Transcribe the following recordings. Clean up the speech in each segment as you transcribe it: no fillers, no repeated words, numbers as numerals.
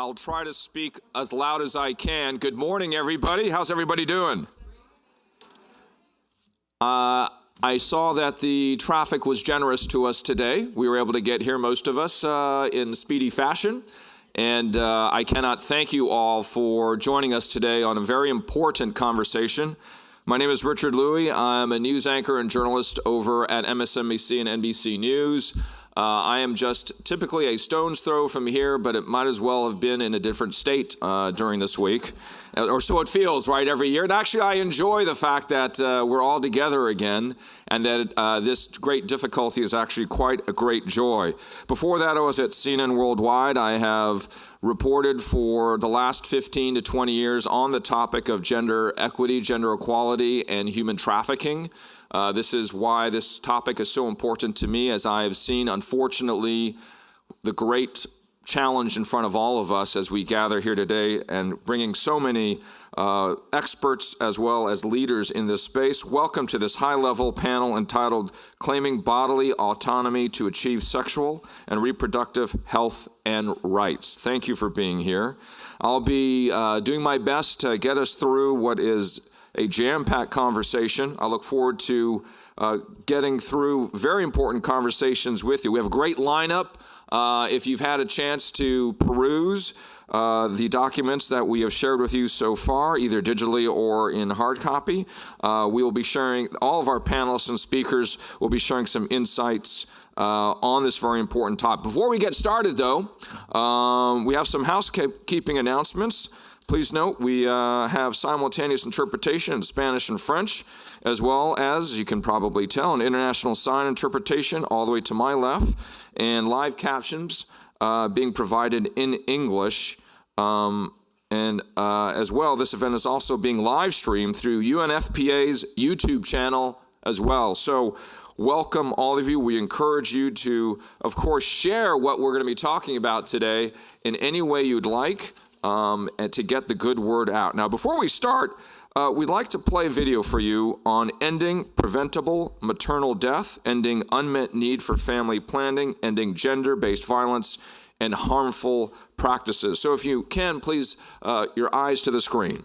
I'll try to speak as loud as I can. Good morning, everybody. How's everybody doing? I saw that the traffic was generous to us today. We were able to get here, most of us, in speedy fashion. And I cannot thank you all for joining us today on a very important conversation. My name is Richard Louie. I'm a news anchor and journalist over at MSNBC and NBC News. I am just typically a stone's throw from here, but it might as well have been in a different state during this week. Or so it feels, right, every year. And actually, I enjoy the fact that we're all together again and that this great difficulty is actually quite a great joy. Before that, I was at CNN Worldwide. I have reported for the last 15 to 20 years on the topic of gender equity, gender equality, and human trafficking. This is why this topic is so important to me, as I have seen, unfortunately, the great challenge in front of all of us as we gather here today and bringing so many experts as well as leaders in this space. Welcome to this high-level panel entitled Claiming Bodily Autonomy to Achieve Sexual and Reproductive Health and Rights. Thank you for being here. I'll be doing my best to get us through what is a jam-packed conversation. I look forward to getting through very important conversations with you. We have a great lineup. If you've had a chance to peruse the documents that we have shared with you so far, either digitally or in hard copy, we will be sharing, all of our panelists and speakers will be sharing some insights on this very important topic. Before we get started, though, we have some housekeeping announcements. Please note, we have simultaneous interpretation in Spanish and French, as well as you can probably tell, an international sign interpretation all the way to my left, and live captions being provided in English. As well, this event is also being live streamed through UNFPA's YouTube channel as well. So welcome all of you. We encourage you to, of course, share what we're going to be talking about today in any way you'd like. And to get the good word out. Now, before we start, we'd like to play a video for you on ending preventable maternal death, ending unmet need for family planning, ending gender-based violence, and harmful practices. So if you can, please, your eyes to the screen.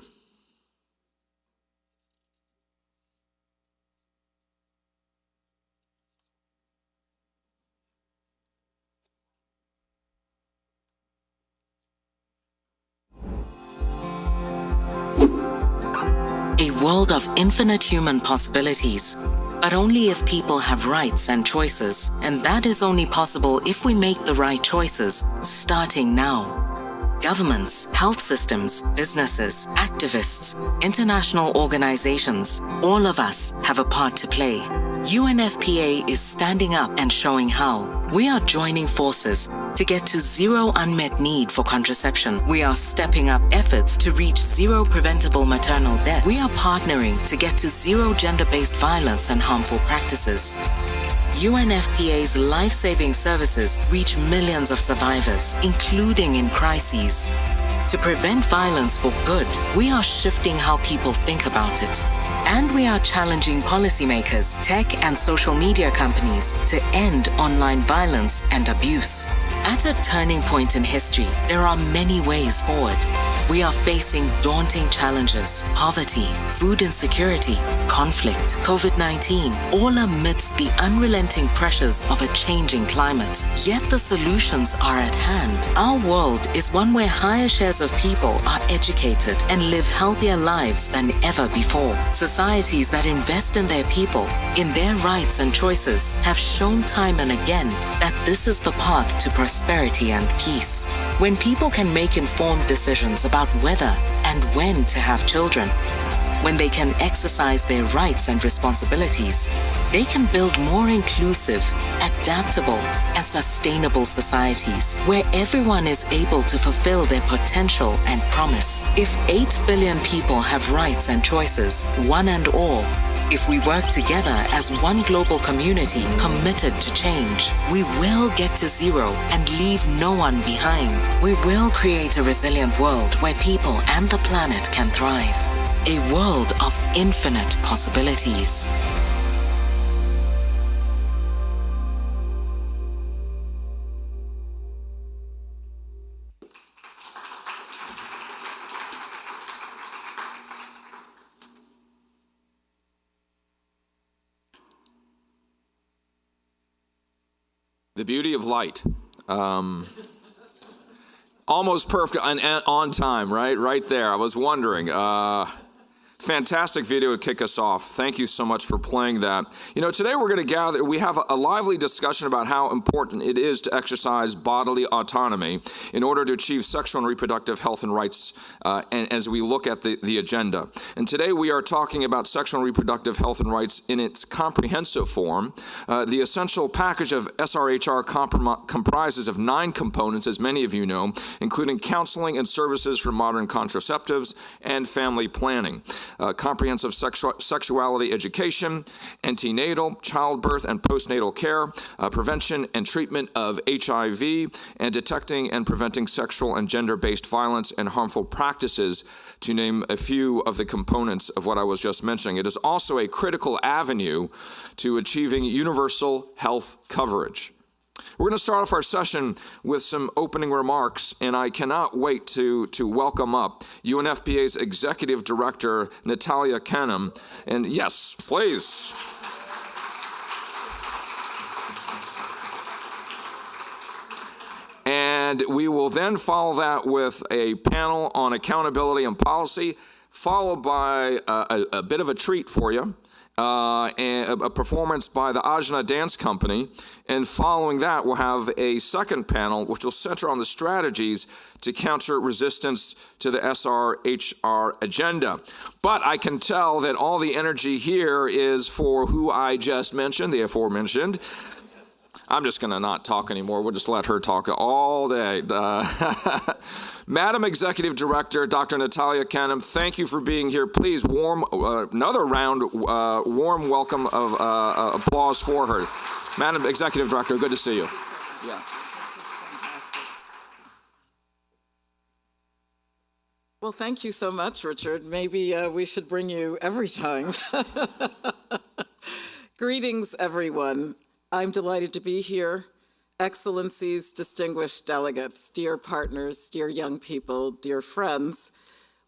A world of infinite human possibilities, but only if people have rights and choices, and that is only possible if we make the right choices, starting now. Governments, health systems, businesses, activists, international organizations, all of us have a part to play. UNFPA is standing up and showing how. We are joining forces to get to zero unmet need for contraception. We are stepping up efforts to reach zero preventable maternal death. We are partnering to get to zero gender-based violence and harmful practices. UNFPA's life-saving services reach millions of survivors, including in crises. To prevent violence for good, we are shifting how people think about it. And we are challenging policymakers, tech and social media companies to end online violence and abuse. At a turning point in history, there are many ways forward. We are facing daunting challenges: poverty, food insecurity, conflict, COVID-19, all amidst the unrelenting pressures of a changing climate. Yet the solutions are at hand. Our world is one where higher shares of people are educated and live healthier lives than ever before. Societies that invest in their people, in their rights and choices, have shown time and again that this is the path to prosperity and peace. When people can make informed decisions about whether and when to have children, when they can exercise their rights and responsibilities, they can build more inclusive, adaptable, and sustainable societies where everyone is able to fulfill their potential and promise. If 8 billion people have rights and choices, one and all, if we work together as one global community committed to change, we will get to zero and leave no one behind. We will create a resilient world where people and the planet can thrive. A world of infinite possibilities. The beauty of light. Almost perfect and on time, right? Right there. I was wondering. Fantastic video to kick us off. Thank you so much for playing that. You know, today we're going to we have a lively discussion about how important it is to exercise bodily autonomy in order to achieve sexual and reproductive health and rights, and as we look at the agenda. And today we are talking about sexual and reproductive health and rights in its comprehensive form. The essential package of SRHR comprises of 9 components, as many of you know, including counseling and services for modern contraceptives and family planning. Comprehensive sexuality education, antenatal, childbirth, and postnatal care, prevention and treatment of HIV, and detecting and preventing sexual and gender-based violence and harmful practices, to name a few of the components of what I was just mentioning. It is also a critical avenue to achieving universal health coverage. We're going to start off our session with some opening remarks, and I cannot wait to welcome up UNFPA's Executive Director, Natalia Kanem. And yes, please. And we will then follow that with a panel on accountability and policy, followed by a bit of a treat for you. And a performance by the Ajna Dance Company, and following that we'll have a second panel which will center on the strategies to counter resistance to the SRHR agenda. But I can tell that all the energy here is for who I just mentioned, the aforementioned. I'm just going to not talk anymore. We'll just let her talk all day. Madam Executive Director, Dr. Natalia Kanem, thank you for being here. Please another round, warm welcome of applause for her. Madam Executive Director, good to see you. Yes. This is fantastic. Well, thank you so much, Richard. Maybe we should bring you every time. Greetings, everyone. I'm delighted to be here. Excellencies, distinguished delegates, dear partners, dear young people, dear friends,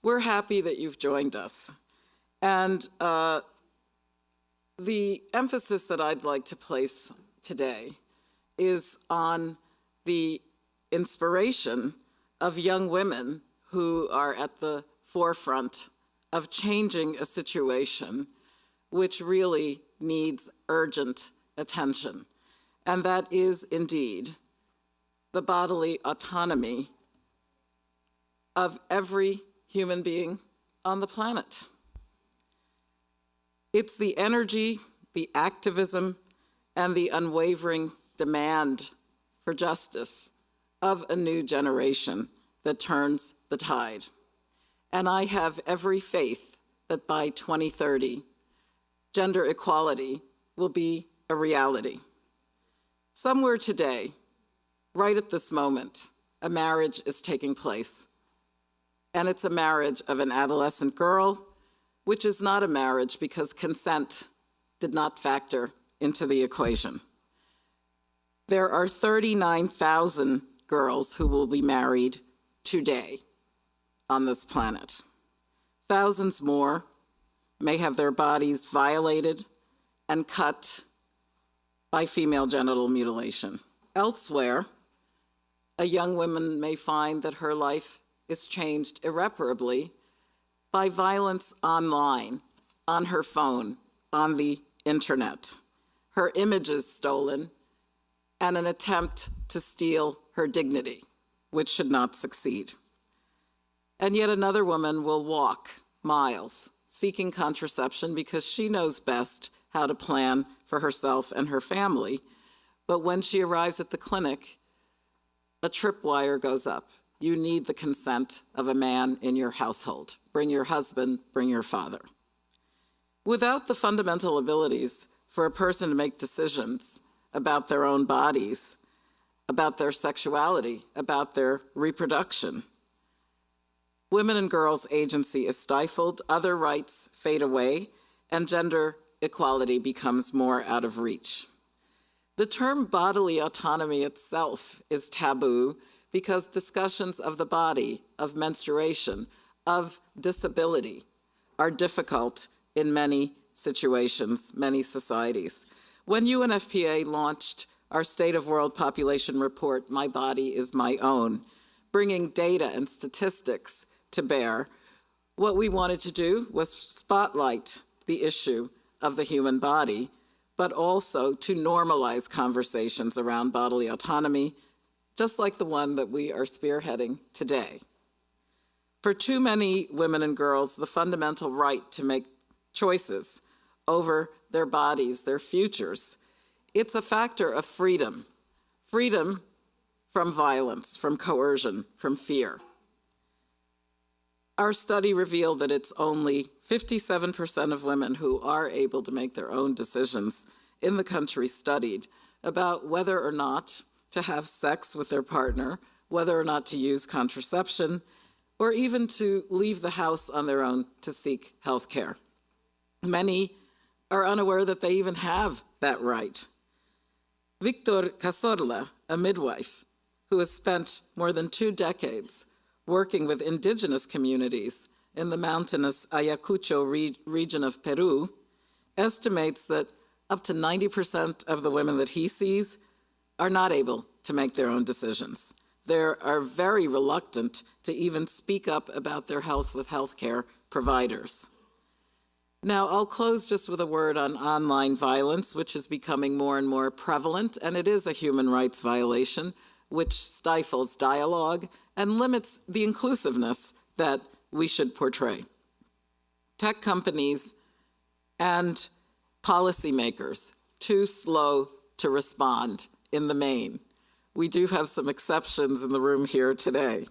we're happy that you've joined us. And the emphasis that I'd like to place today is on the inspiration of young women who are at the forefront of changing a situation which really needs urgent attention. And that is indeed the bodily autonomy of every human being on the planet. It's the energy, the activism, and the unwavering demand for justice of a new generation that turns the tide. And I have every faith that by 2030, gender equality will be a reality. Somewhere today, right at this moment, a marriage is taking place. And it's a marriage of an adolescent girl, which is not a marriage because consent did not factor into the equation. There are 39,000 girls who will be married today on this planet. Thousands more may have their bodies violated and cut by female genital mutilation. Elsewhere, a young woman may find that her life is changed irreparably by violence online, on her phone, on the internet, her images stolen, and an attempt to steal her dignity, which should not succeed. And yet another woman will walk miles seeking contraception because she knows best how to plan for herself and her family. But when she arrives at the clinic, a tripwire goes up. You need the consent of a man in your household. Bring your husband, bring your father. Without the fundamental abilities for a person to make decisions about their own bodies, about their sexuality, about their reproduction, women and girls' agency is stifled, other rights fade away, and gender equality becomes more out of reach. The term bodily autonomy itself is taboo because discussions of the body, of menstruation, of disability are difficult in many situations, many societies. When UNFPA launched our State of World Population Report, My Body is My Own, bringing data and statistics to bear. What we wanted to do was spotlight the issue of the human body, but also to normalize conversations around bodily autonomy, just like the one that we are spearheading today. For too many women and girls, the fundamental right to make choices over their bodies, their futures, it's a factor of freedom. Freedom from violence, from coercion, from fear. Our study revealed that it's only 57% of women who are able to make their own decisions in the country studied about whether or not to have sex with their partner, whether or not to use contraception, or even to leave the house on their own to seek health care. Many are unaware that they even have that right. Victor Cazorla, a midwife who has spent more than 2 decades working with indigenous communities in the mountainous Ayacucho region of Peru, estimates that up to 90% of the women that he sees are not able to make their own decisions. They are very reluctant to even speak up about their health with healthcare providers. Now, I'll close just with a word on online violence, which is becoming more and more prevalent, and it is a human rights violation, which stifles dialogue and limits the inclusiveness that we should portray. Tech companies and policymakers too slow to respond in the main. We do have some exceptions in the room here today.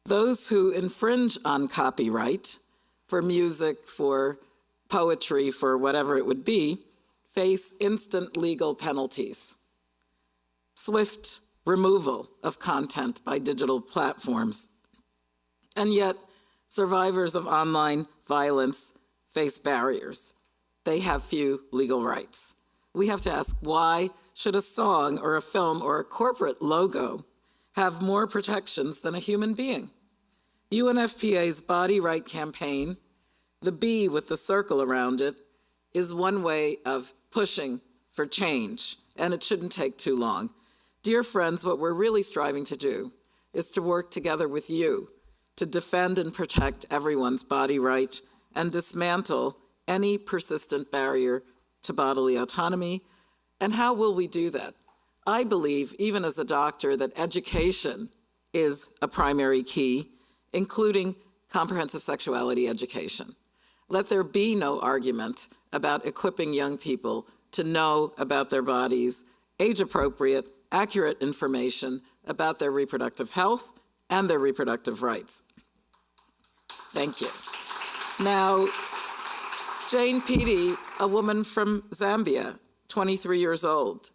Those who infringe on copyright for music, for poetry, for whatever it would be, face instant legal penalties. Swift removal of content by digital platforms. And yet, survivors of online violence face barriers. They have few legal rights. We have to ask, why should a song or a film or a corporate logo have more protections than a human being? UNFPA's Body Right campaign, the B with the circle around it, is one way of pushing for change, and it shouldn't take too long. Dear friends, what we're really striving to do is to work together with you to defend and protect everyone's body right and dismantle any persistent barrier to bodily autonomy. And how will we do that? I believe, even as a doctor, that education is a primary key, including comprehensive sexuality education. Let there be no argument about equipping young people to know about their bodies, age-appropriate, accurate information about their reproductive health and their reproductive rights. Thank you. Now, Jane Petey, a woman from Zambia, 23 years old,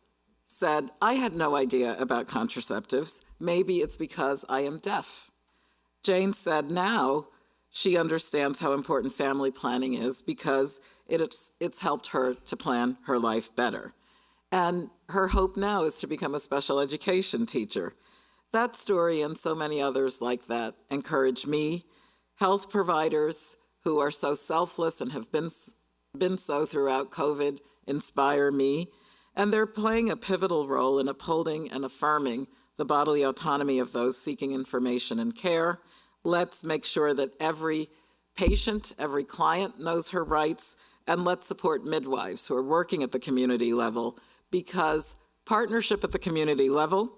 said, I had no idea about contraceptives. Maybe it's because I am deaf. Jane said now she understands how important family planning is because it's helped her to plan her life better. And her hope now is to become a special education teacher. That story and so many others like that encourage me. Health providers who are so selfless and have been so throughout COVID inspire me. And they're playing a pivotal role in upholding and affirming the bodily autonomy of those seeking information and care. Let's make sure that every patient, every client knows her rights, and let's support midwives who are working at the community level, because partnership at the community level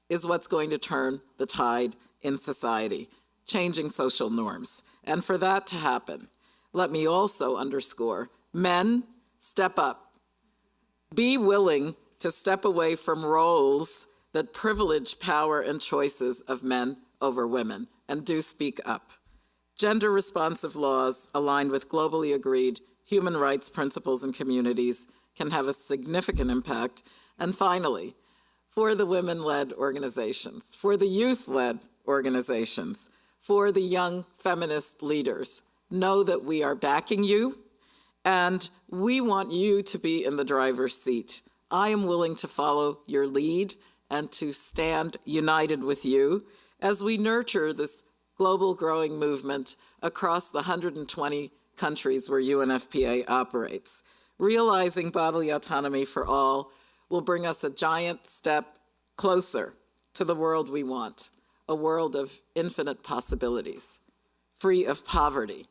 is what's going to turn the tide in society, changing social norms. And for that to happen, let me also underscore, men, step up. Be willing to step away from roles that privilege power and choices of men over women, and do speak up. Gender-responsive laws aligned with globally agreed human rights principles and communities can have a significant impact. And finally, for the women-led organizations, for the youth-led organizations, for the young feminist leaders, know that we are backing you, and we want you to be in the driver's seat. I am willing to follow your lead and to stand united with you as we nurture this global growing movement across the 120 countries where UNFPA operates. Realizing bodily autonomy for all will bring us a giant step closer to the world we want, a world of infinite possibilities, free of poverty,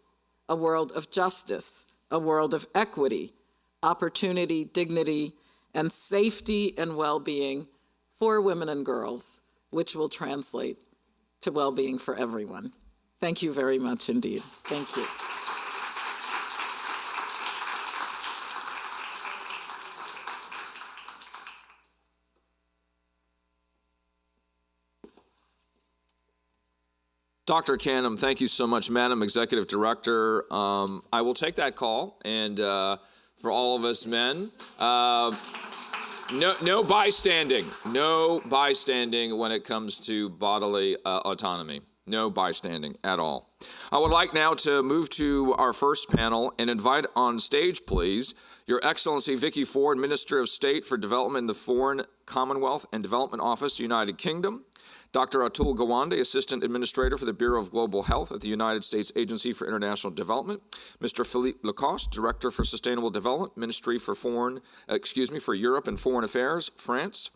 a world of justice, a world of equity, opportunity, dignity, and safety and well-being for women and girls, which will translate to well-being for everyone. Thank you very much indeed. Thank you. Dr. Canham, thank you so much, Madam Executive Director. I will take that call, and for all of us men, no bystanding. No bystanding when it comes to bodily autonomy. No bystanding at all. I would like now to move to our first panel and invite on stage, please, Your Excellency Vicky Ford, Minister of State for Development in the Foreign, Commonwealth and Development Office, United Kingdom. Dr. Atul Gawande, Assistant Administrator for the Bureau of Global Health at the United States Agency for International Development. Mr. Philippe Lacoste, Director for Sustainable Development, Ministry for Europe and Foreign Affairs, France.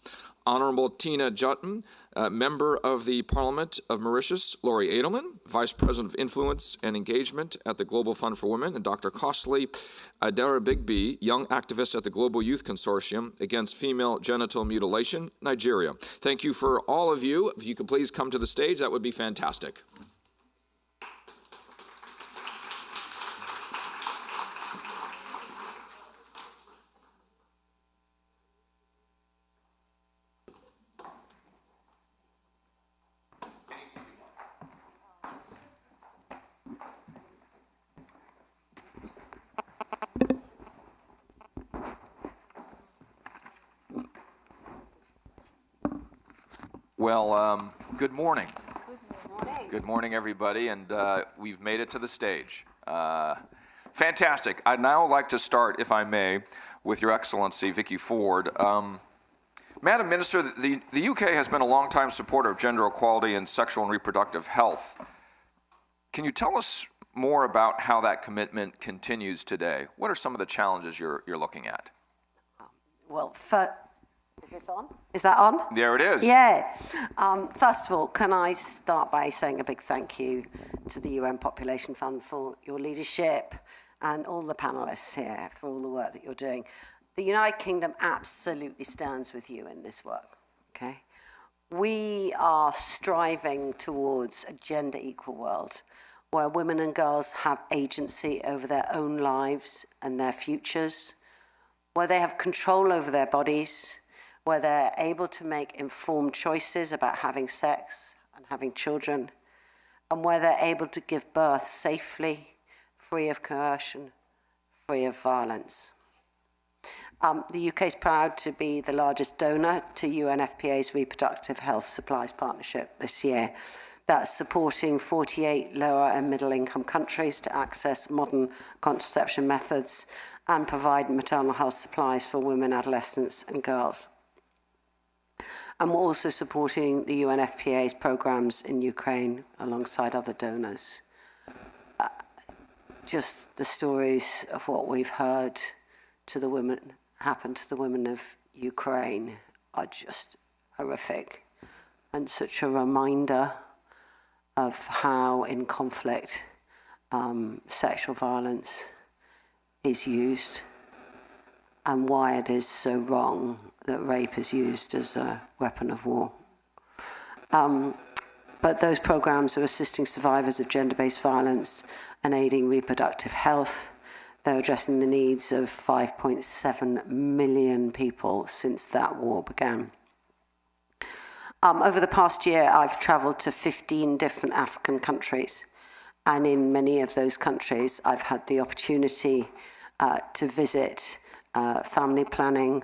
Honorable Tina Jutton, Member of the Parliament of Mauritius, Laurie Edelman, Vice President of Influence and Engagement at the Global Fund for Women, and Dr. Costley Aderabigbe, Young Activist at the Global Youth Consortium Against Female Genital Mutilation, Nigeria. Thank you for all of you. If you could please come to the stage, that would be fantastic. Well, good morning. Good morning. Good morning, everybody, and we've made it to the stage. Fantastic. I'd now like to start, if I may, with Your Excellency, Vicky Ford. Madam Minister, the UK has been a long-time supporter of gender equality and sexual and reproductive health. Can you tell us more about how that commitment continues today? What are some of the challenges you're looking at? Well, is this on? Is that on? There it is. Yeah. First of all, can I start by saying a big thank you to the UN Population Fund for your leadership and all the panelists here for all the work that you're doing. The United Kingdom absolutely stands with you in this work, okay? We are striving towards a gender equal world where women and girls have agency over their own lives and their futures, where they have control over their bodies, where they're able to make informed choices about having sex and having children, and where they're able to give birth safely, free of coercion, free of violence. The UK is proud to be the largest donor to UNFPA's Reproductive Health Supplies Partnership this year. That's supporting 48 lower and middle income countries to access modern contraception methods and provide maternal health supplies for women, adolescents and girls. And we're also supporting the UNFPA's programs in Ukraine alongside other donors. Just the stories of what we've heard to the women, happen to the women of Ukraine are just horrific and such a reminder of how in conflict sexual violence is used and why it is so wrong that rape is used as a weapon of war. But those programs are assisting survivors of gender-based violence and aiding reproductive health. They're addressing the needs of 5.7 million people since that war began. Over the past year, I've traveled to 15 different African countries, and in many of those countries, I've had the opportunity to visit family planning,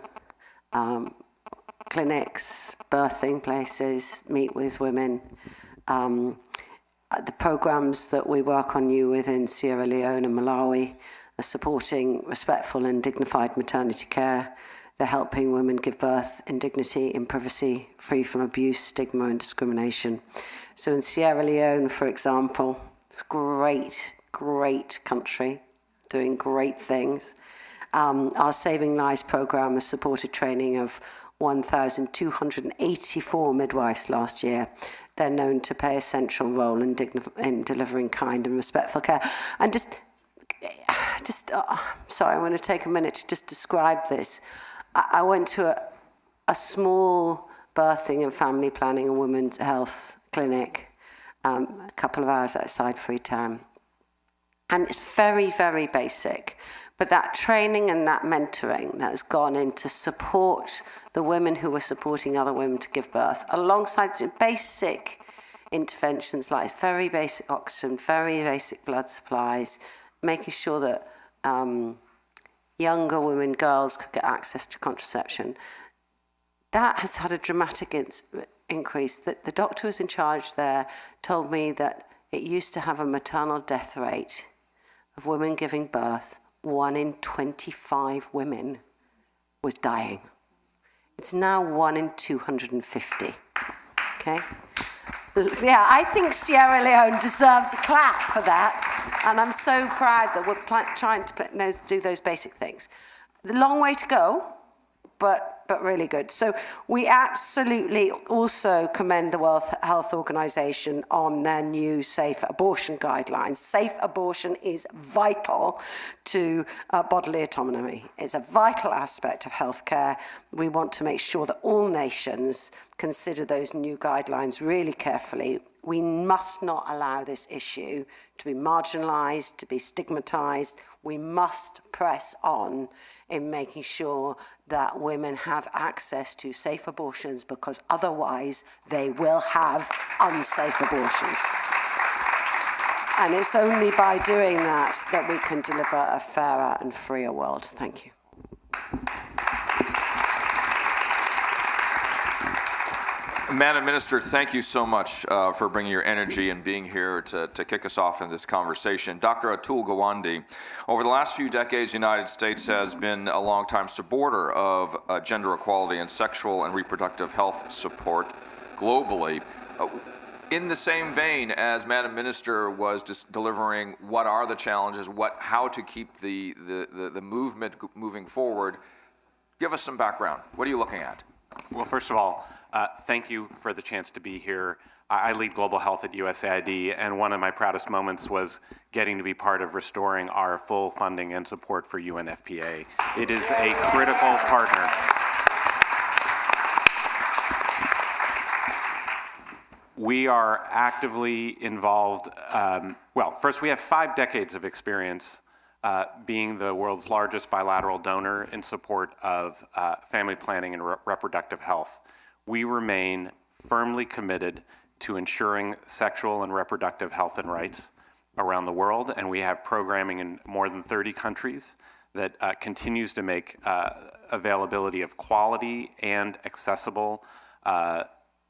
clinics, birthing places, meet with women. The programs that we work on you with in Sierra Leone and Malawi are supporting respectful and dignified maternity care. They're helping women give birth in dignity, in privacy, free from abuse, stigma and discrimination. So in Sierra Leone, for example, it's a great country, doing great things. Our Saving Lives programme has supported training of 1,284 midwives last year. They're known to play a central role in delivering kind and respectful care. And sorry, I'm going to take a minute to just describe this. I went to a small birthing and family planning and women's health clinic a couple of hours outside Freetown. And it's very, very basic. But that training and that mentoring that has gone in to support the women who were supporting other women to give birth, alongside basic interventions like very basic oxygen, very basic blood supplies, making sure that younger women, girls, could get access to contraception. That has had a dramatic increase. The doctor who's in charge there told me that it used to have a maternal death rate of women giving birth. 1 in 25 women was dying. It's now 1 in 250. Okay? Yeah, I think Sierra Leone deserves a clap for that. And I'm so proud that we're trying to do those basic things. The long way to go, but really good. So we absolutely also commend the World Health Organization on their new safe abortion guidelines. Safe abortion is vital to bodily autonomy. It's a vital aspect of healthcare. We want to make sure that all nations consider those new guidelines really carefully. We must not allow this issue to be marginalized, to be stigmatized. We must press on in making sure that women have access to safe abortions, because otherwise they will have unsafe abortions. And it's only by doing that that we can deliver a fairer and freer world. Thank you. Madam Minister, thank you so much for bringing your energy and being here to kick us off in this conversation. Dr. Atul Gawande, over the last few decades, the United States has been a longtime supporter of gender equality and sexual and reproductive health support globally. In the same vein as Madam Minister was just delivering what are the challenges, how to keep the movement moving forward, give us some background. What are you looking at? Well, first of all, thank you for the chance to be here. I lead global health at USAID, and one of my proudest moments was getting to be part of restoring our full funding and support for UNFPA. It is a critical partner. We are actively involved. Well, first, we have 5 decades of experience being the world's largest bilateral donor in support of family planning and reproductive health. We remain firmly committed to ensuring sexual and reproductive health and rights around the world, and we have programming in more than 30 countries that continues to make availability of quality and accessible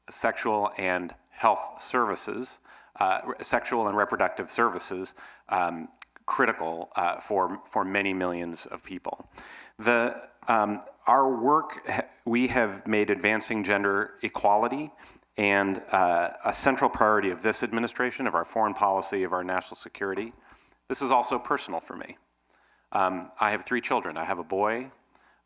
sexual and health services, sexual and reproductive services, critical for many millions of people. Our work, we have made advancing gender equality and a central priority of this administration, of our foreign policy, of our national security. This is also personal for me. I have 3 children. I have a boy,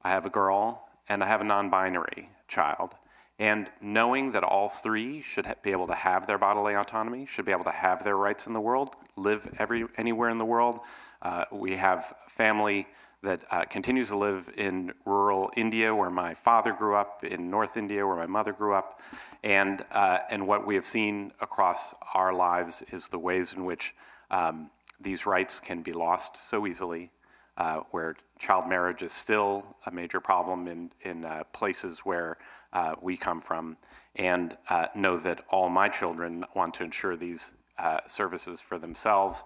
I have a girl, and I have a non-binary child. And knowing that all 3 should be able to have their bodily autonomy, should be able to have their rights in the world, live anywhere in the world. We have family that continues to live in rural India, where my father grew up, in North India, where my mother grew up. And what we have seen across our lives is the ways in which these rights can be lost so easily, where child marriage is still a major problem in places where we come from, and know that all my children want to ensure these services for themselves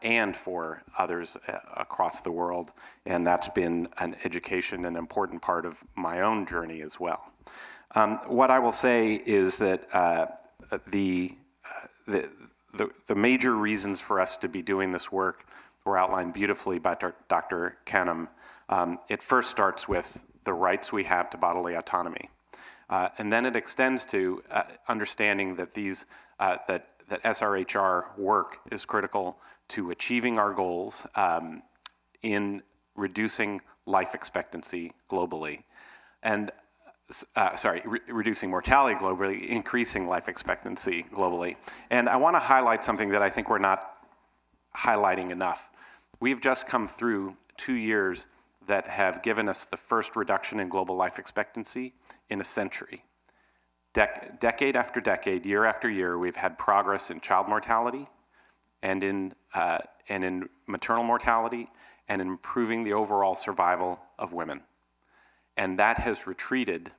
and for others across the world. And that's been an education, an important part of my own journey as well. What I will say is that the major reasons for us to be doing this work were outlined beautifully by Dr. Canham. It first starts with the rights we have to bodily autonomy. And then it extends to understanding that that SRHR work is critical to achieving our goals in reducing life expectancy globally. And reducing mortality globally, increasing life expectancy globally. And I want to highlight something that I think we're not highlighting enough. We've just come through 2 years that have given us the first reduction in global life expectancy in a century. Decade after decade, year after year, we've had progress in child mortality and in maternal mortality and in improving the overall survival of women. And that has retreated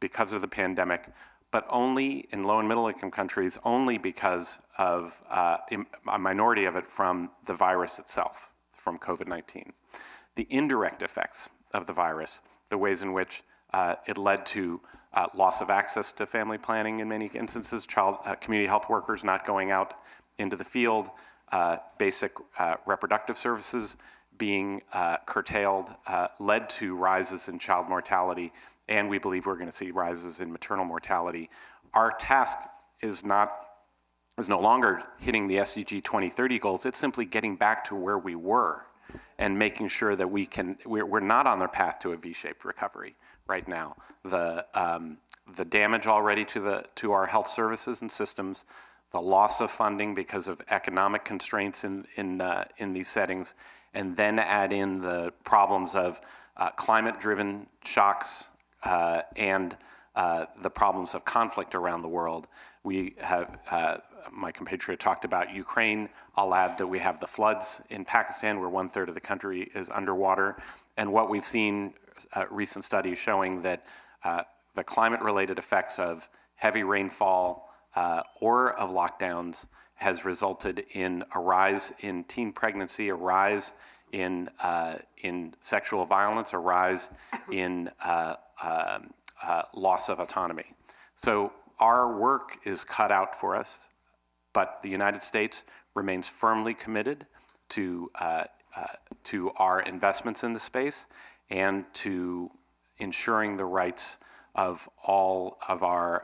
because of the pandemic, but only in low and middle income countries, only because of a minority of it from the virus itself, from COVID-19. The indirect effects of the virus, the ways in which it led to loss of access to family planning in many instances, community health workers not going out into the field, basic reproductive services being curtailed, led to rises in child mortality, and we believe we're going to see rises in maternal mortality. Our task is no longer hitting the SDG 2030 goals, it's simply getting back to where we were and making sure that we're not on the path to a V-shaped recovery right now. The damage already to our health services and systems, the loss of funding because of economic constraints in these settings, and then add in the problems of climate-driven shocks and the problems of conflict around the world. We have, my compatriot talked about Ukraine. I'll add that we have the floods in Pakistan where 1/3 of the country is underwater. And what we've seen, recent studies showing that the climate-related effects of heavy rainfall or of lockdowns has resulted in a rise in teen pregnancy, a rise in sexual violence, a rise in loss of autonomy. So our work is cut out for us, but the United States remains firmly committed to our investments in the space and to ensuring the rights of all of our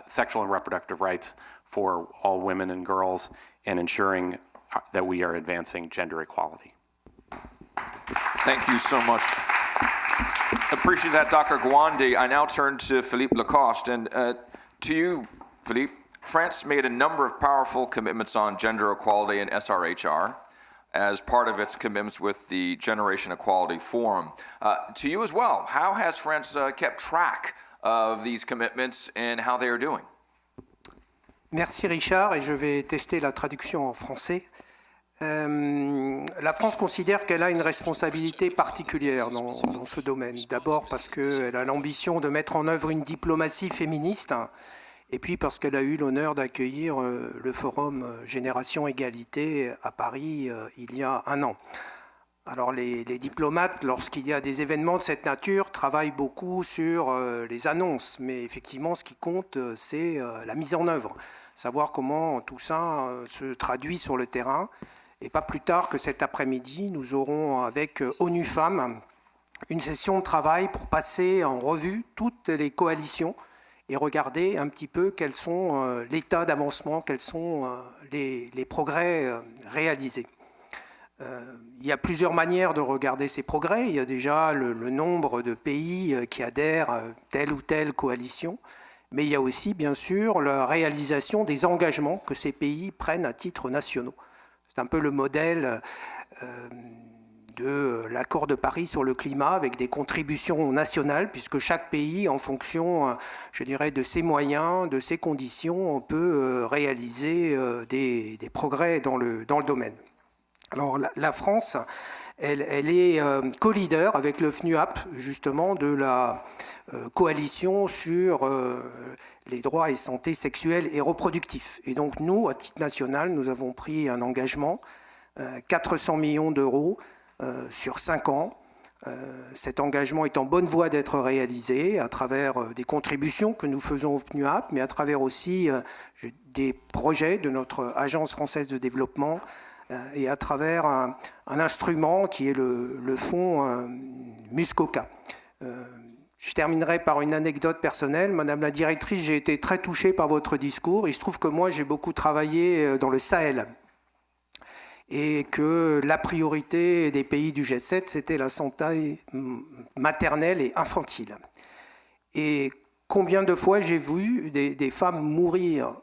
sexual and reproductive rights for all women and girls, and ensuring that we are advancing gender equality. Thank you so much. Appreciate that, Dr. Gwandi. I now turn to Philippe Lacoste. And to you, Philippe, France made a number of powerful commitments on gender equality and SRHR as part of its commitments with the Generation Equality Forum. To you as well, how has France kept track of these commitments and how they are doing? Merci Richard, et je vais tester la traduction en français. La France considère qu'elle a une responsabilité particulière dans ce domaine. D'abord parce qu'elle a l'ambition de mettre en œuvre une diplomatie féministe, et puis parce qu'elle a eu l'honneur d'accueillir le forum Génération Égalité à Paris il y a 1 an. Alors les diplomates, lorsqu'il y a des événements de cette nature, travaillent beaucoup sur les annonces, mais effectivement ce qui compte c'est la mise en œuvre, savoir comment tout ça se traduit sur le terrain. Et pas plus tard que cet après-midi, nous aurons avec ONU Femmes une session de travail pour passer en revue toutes les coalitions et regarder un petit peu quels sont l'état d'avancement, quels sont les progrès réalisés. Il y a plusieurs manières de regarder ces progrès. Il y a déjà le nombre de pays qui adhèrent à telle ou telle coalition, mais il y a aussi bien sûr la réalisation des engagements que ces pays prennent à titre nationaux. C'est un peu le modèle de l'accord de Paris sur le climat avec des contributions nationales, puisque chaque pays, en fonction, je dirais, de ses moyens, de ses conditions, peut réaliser des progrès dans le domaine. Alors la France, elle est co-leader avec le FNUAP, justement, de la coalition sur les droits et santé sexuelle et reproductifs. Et donc nous, à titre national, nous avons pris un engagement, 400 millions d'euros sur 5 ans. Cet engagement est en bonne voie d'être réalisé à travers des contributions que nous faisons au FNUAP, mais à travers aussi des projets de notre Agence française de développement et à travers un instrument qui est le fonds Muskoka. Je terminerai par une anecdote personnelle. Madame la directrice, j'ai été très touché par votre discours. Il se trouve que moi, j'ai beaucoup travaillé dans le Sahel. et que la priorité des pays du G7, c'était la santé maternelle et infantile. Et combien de fois j'ai vu des femmes mourir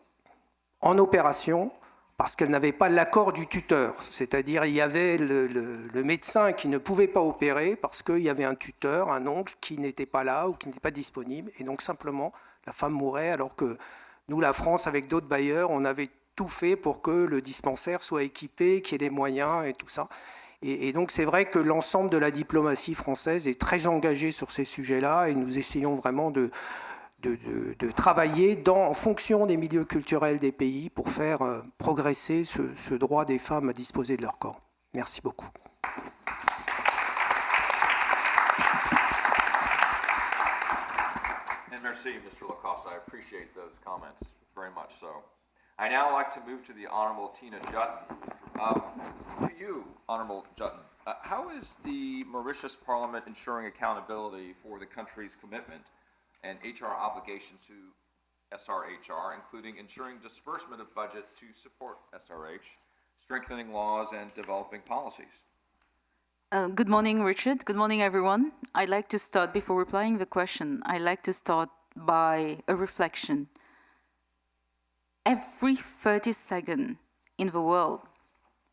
en opération parce qu'elles n'avaient pas l'accord du tuteur. C'est-à-dire il y avait le médecin qui ne pouvait pas opérer parce qu'il y avait un tuteur, un oncle qui n'était pas là ou qui n'était pas disponible. Et donc simplement, la femme mourait alors que nous, la France, avec d'autres bailleurs, on avait tout fait pour que le dispensaire soit équipé, qu'il y ait les moyens et tout ça. Et donc c'est vrai que l'ensemble de la diplomatie française est très engagée sur ces sujets-là et nous essayons vraiment de travailler en fonction des milieux culturels des pays pour faire progresser ce droit des femmes à disposer de leur corps. Merci beaucoup. And merci, Mr. Lacoste. I appreciate those comments very much so. I now like to move to the Honorable Tina Jutton. To you, Honorable Jutton, how is the Mauritius Parliament ensuring accountability for the country's commitment and HR obligations to SRHR, including ensuring disbursement of budget to support SRH, strengthening laws, and developing policies? Good morning, Richard. Good morning, everyone. I'd like to start, before replying the question, I'd like to start by a reflection. Every 30 seconds in the world,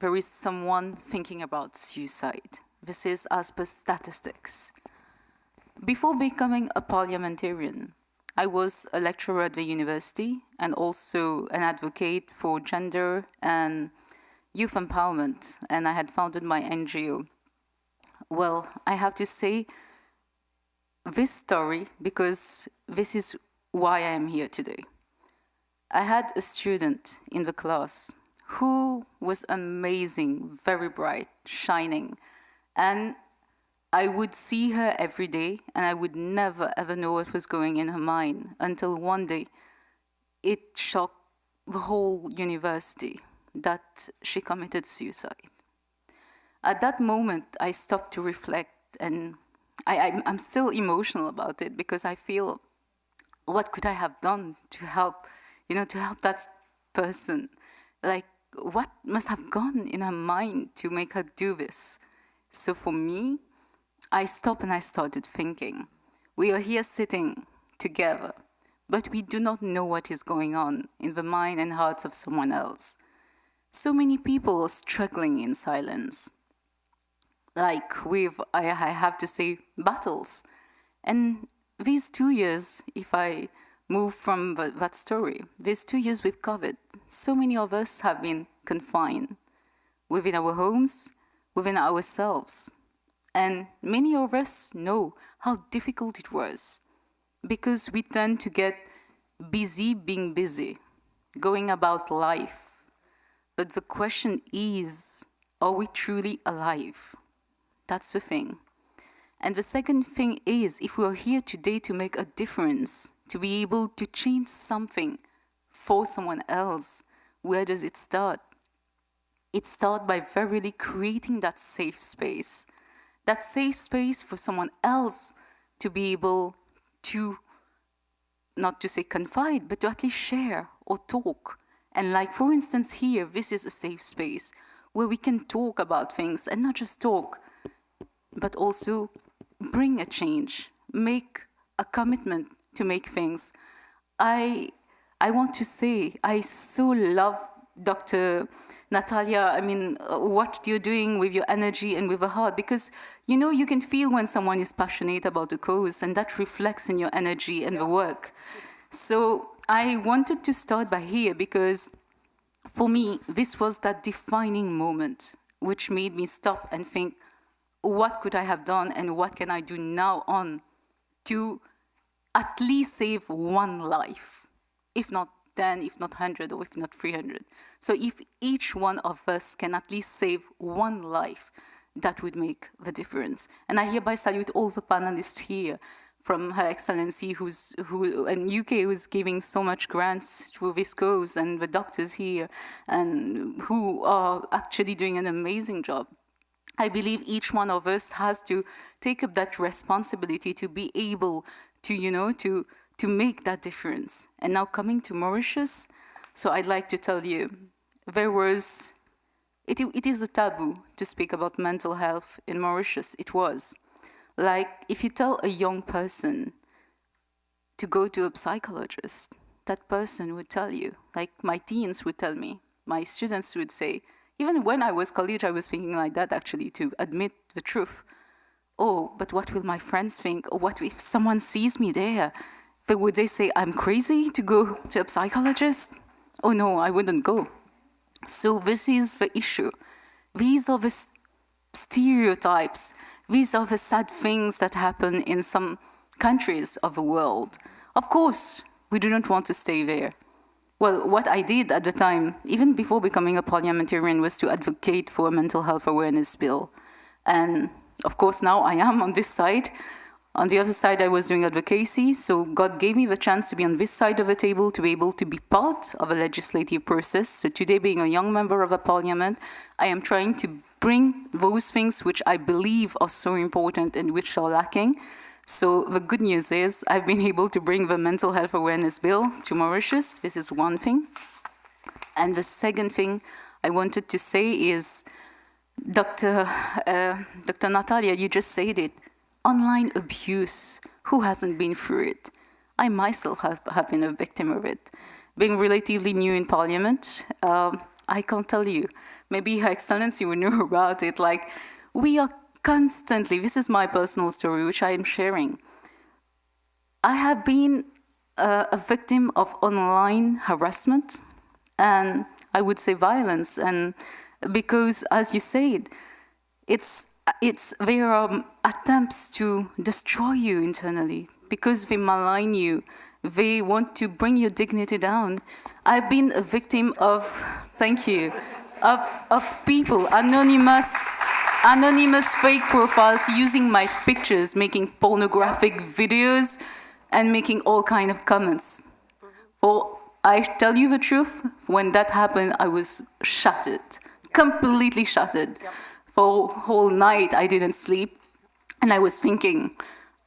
there is someone thinking about suicide. This is as per statistics. Before becoming a parliamentarian, I was a lecturer at the university and also an advocate for gender and youth empowerment, and I had founded my NGO. Well, I have to say this story because this is why I am here today. I had a student in the class who was amazing, very bright, shining, and I would see her every day and I would never ever know what was going in her mind until one day it shocked the whole university that she committed suicide. At that moment, I stopped to reflect, and I'm still emotional about it because I feel, what could I have done to help, to help that person? Like, what must have gone in her mind to make her do this? So for me, I stopped and I started thinking. We are here sitting together, but we do not know what is going on in the mind and hearts of someone else. So many people are struggling in silence. Like with, I have to say, battles. And these 2 years, if I move from that story, these 2 years with COVID, so many of us have been confined within our homes, within ourselves. And many of us know how difficult it was because we tend to get busy being busy, going about life. But the question is, are we truly alive? That's the thing. And the second thing is, if we are here today to make a difference, to be able to change something for someone else, where does it start? It starts by verily creating that safe space for someone else to be able to, not to say confide, but to at least share or talk. And like, for instance, here, this is a safe space where we can talk about things and not just talk, but also bring a change, make a commitment to make things. I want to say, I so love Dr. Natalia, what you're doing with your energy and with a heart, because, you can feel when someone is passionate about the cause, and that reflects in your energy and the work. So I wanted to start by here because, for me, this was that defining moment which made me stop and think, what could I have done and what can I do now on to at least save one life, if not 10, if not 100, or if not 300. So if each one of us can at least save one life, that would make the difference. And I hereby salute all the panelists here, from Her Excellency who in UK who's giving so much grants through this cause, and the doctors here, and who are actually doing an amazing job. I believe each one of us has to take up that responsibility to be able to, to make that difference. And now coming to Mauritius, so I'd like to tell you, there was it is a taboo to speak about mental health in Mauritius. It was. Like, if you tell a young person to go to a psychologist, that person would tell you, like my teens would tell me, my students would say, even when I was college, I was thinking like that, actually, to admit the truth. Oh, but what will my friends think? Or what if someone sees me there? Would they say I'm crazy to go to a psychologist? Oh no, I wouldn't go. So this is the issue. These are the stereotypes. These are the sad things that happen in some countries of the world. Of course, we do not want to stay there. Well, what I did at the time, even before becoming a parliamentarian, was to advocate for a mental health awareness bill. And of course, now I am on this side. On the other side, I was doing advocacy, so God gave me the chance to be on this side of the table, to be able to be part of a legislative process. So today, being a young member of a parliament, I am trying to bring those things which I believe are so important and which are lacking. So the good news is I've been able to bring the mental health awareness bill to Mauritius. This is one thing. And the second thing I wanted to say is, Dr. Natalia, you just said it. Online abuse, who hasn't been through it? I myself have been a victim of it. Being relatively new in Parliament, I can't tell you. Maybe Her Excellency will know about it. Like, we are constantly, this is my personal story, which I am sharing. I have been a victim of online harassment, and I would say violence, and because, as you said, there are attempts to destroy you internally because they malign you. They want to bring your dignity down. I've been a victim of, thank you, of people, anonymous fake profiles using my pictures, making pornographic videos and making all kind of comments. For I tell you the truth, when that happened, I was shattered, completely shattered. Yep. For a whole night, I didn't sleep, and I was thinking,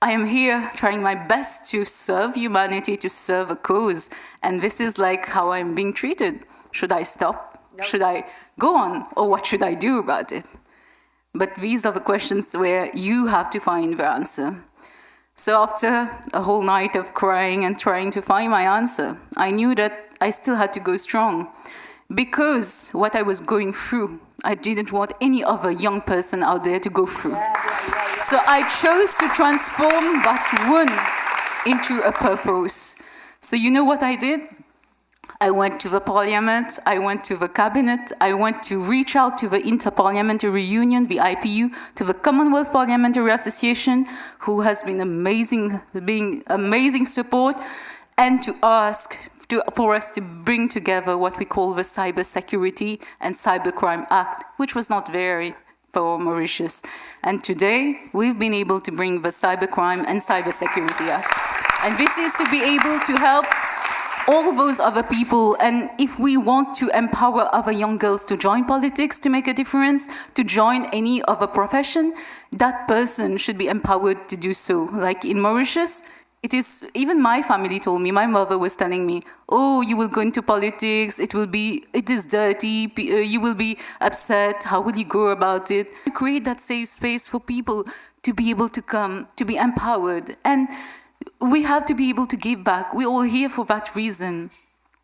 I am here trying my best to serve humanity, to serve a cause, and this is like how I'm being treated. Should I stop? Nope. Should I go on? Or what should I do about it? But these are the questions where you have to find the answer. So after a whole night of crying and trying to find my answer, I knew that I still had to go strong, because what I was going through, I didn't want any other young person out there to go through. So I chose to transform that wound into a purpose. So you know what I did? I went to the parliament, I went to the cabinet, I went to reach out to the Interparliamentary Union, the IPU, to the Commonwealth Parliamentary Association, who has been amazing support, and to ask for us to bring together what we call the Cybersecurity and Cybercrime Act, which was not very for Mauritius. And today, we've been able to bring the Cybercrime and Cybersecurity Act. And this is to be able to help all those other people. And if we want to empower other young girls to join politics, to make a difference, to join any other profession, that person should be empowered to do so. Like in Mauritius, it is, even my family told me, my mother was telling me, oh, you will go into politics, it is dirty, you will be upset, how will you go about it? To create that safe space for people to be able to come, to be empowered. And we have to be able to give back. We're all here for that reason.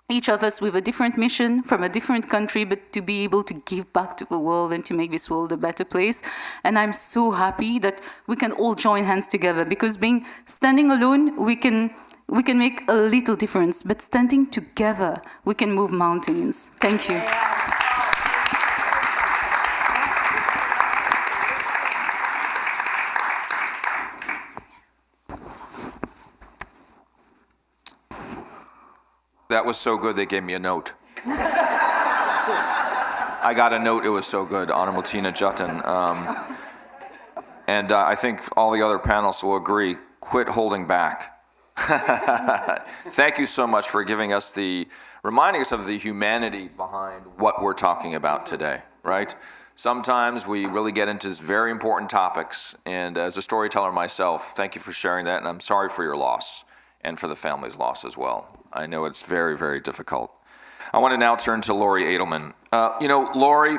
Each of us with a different mission from a different country, but to be able to give back to the world and to make this world a better place. And I'm so happy that we can all join hands together, because standing alone, we can make a little difference, but standing together, we can move mountains. Thank you. That was so good, they gave me a note. I got a note, it was so good, Honorable Tina Jutton. And I think all the other panelists will agree, quit holding back. Thank you so much for reminding us of the humanity behind what we're talking about today, right? Sometimes we really get into very important topics, and as a storyteller myself, thank you for sharing that, and I'm sorry for your loss, and for the family's loss as well. I know it's very, very difficult. I want to now turn to Lori Edelman. Lori,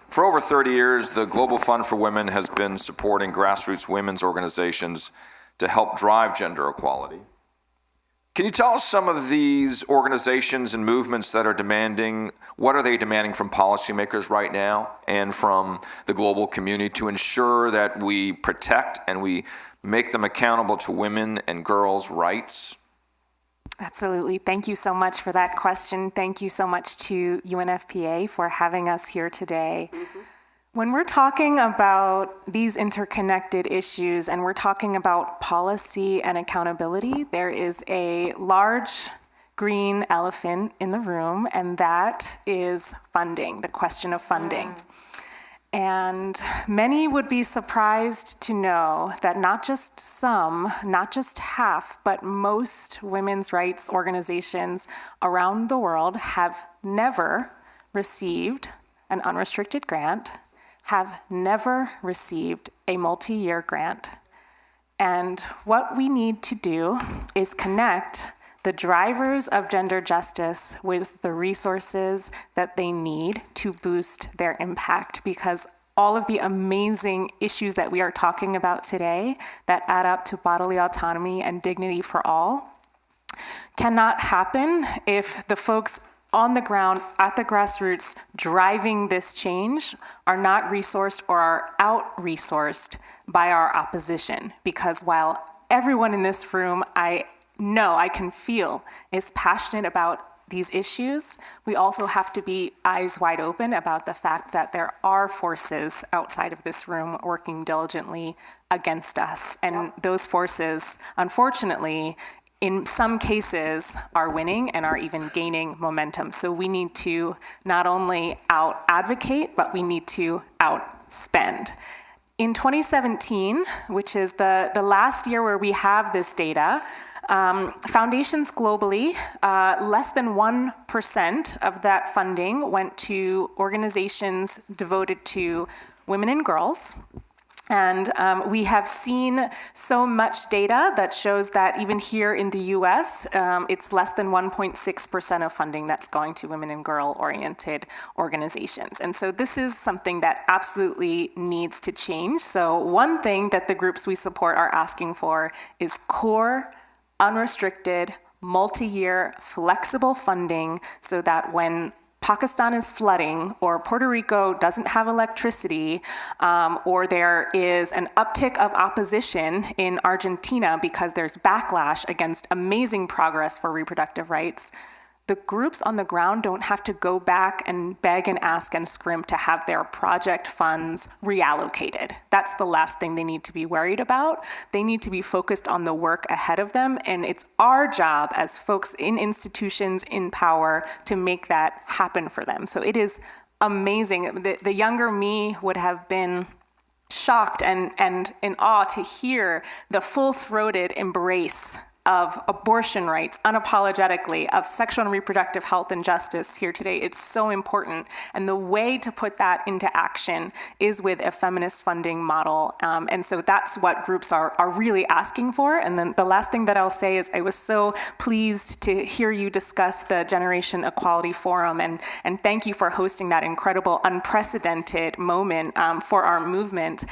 for over 30 years, the Global Fund for Women has been supporting grassroots women's organizations to help drive gender equality. Can you tell us some of these organizations and movements that are demanding, what are they demanding from policymakers right now and from the global community to ensure that we protect and we make them accountable to women and girls' rights? Absolutely. Thank you so much for that question. Thank you so much to UNFPA for having us here today. Mm-hmm. When we're talking about these interconnected issues and we're talking about policy and accountability, there is a large green elephant in the room, and that is funding, the question of funding. And many would be surprised to know that not just some, not just half, but most women's rights organizations around the world have never received an unrestricted grant, have never received a multi-year grant. And what we need to do is connect the drivers of gender justice with the resources that they need to boost their impact, because all of the amazing issues that we are talking about today that add up to bodily autonomy and dignity for all cannot happen if the folks on the ground, at the grassroots, driving this change are not resourced or are out-resourced by our opposition. Because while everyone in this room, I can feel, is passionate about these issues, we also have to be eyes wide open about the fact that there are forces outside of this room working diligently against us. And those forces, unfortunately, in some cases are winning and are even gaining momentum. So we need to not only out-advocate, but we need to out-spend. In 2017, which is the last year where we have this data, foundations globally, less than 1% of that funding went to organizations devoted to women and girls. And we have seen so much data that shows that even here in the US, it's less than 1.6% of funding that's going to women and girl-oriented organizations. And so this is something that absolutely needs to change. So one thing that the groups we support are asking for is core, unrestricted, multi-year, flexible funding so that when Pakistan is flooding, or Puerto Rico doesn't have electricity, or there is an uptick of opposition in Argentina because there's backlash against amazing progress for reproductive rights, the groups on the ground don't have to go back and beg and ask and scrimp to have their project funds reallocated. That's the last thing they need to be worried about. They need to be focused on the work ahead of them, and it's our job as folks in institutions in power to make that happen for them. So it is amazing. The younger me would have been shocked and in awe to hear the full-throated embrace of abortion rights, unapologetically, of sexual and reproductive health and justice here today. It's so important. And the way to put that into action is with a feminist funding model. And so that's what groups are really asking for. And then the last thing that I'll say is I was so pleased to hear you discuss the Generation Equality Forum. And thank you for hosting that incredible, unprecedented moment for our movement.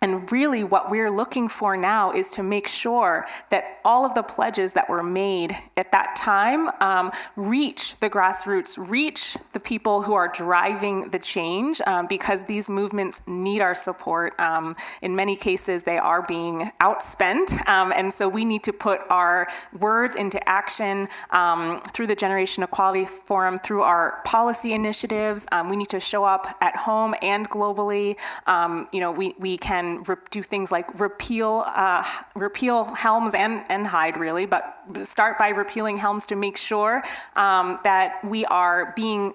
And really what we're looking for now is to make sure that all of the pledges that were made at that time reach the grassroots, reach the people who are driving the change, because these movements need our support. In many cases, they are being outspent. And so we need to put our words into action through the Generation Equality Forum, through our policy initiatives. We need to show up at home and globally. We can do things like repeal Helms and Hyde, really, but start by repealing Helms to make sure that we are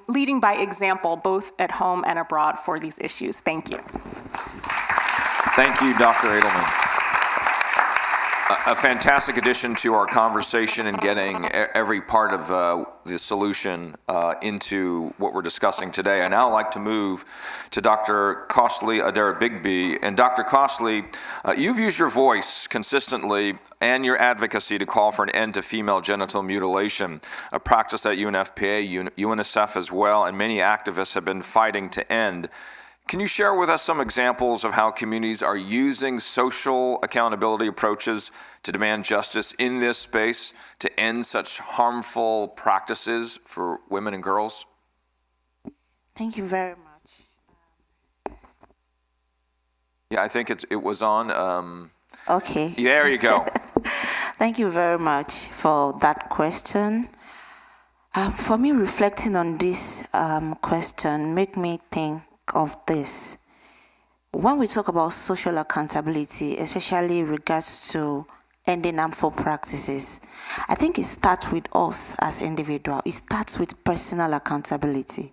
leading by example, both at home and abroad, for these issues. Thank you. Thank you, Dr. Edelman. a fantastic addition to our conversation and getting every part of the solution into what we're discussing today. I now like to move to Dr. Costley Adara-Bigby. And Dr. Costley, you've used your voice consistently and your advocacy to call for an end to female genital mutilation, a practice that UNFPA, UNICEF as well, and many activists have been fighting to end. Can you share with us some examples of how communities are using social accountability approaches to demand justice in this space to end such harmful practices for women and girls? Thank you very much. Yeah, I think it was on. Okay. There you go. Thank you very much for that question. For me, reflecting on this question make me think of this. When we talk about social accountability, especially in regards to ending harmful practices, I think it starts with us as individuals. It starts with personal accountability.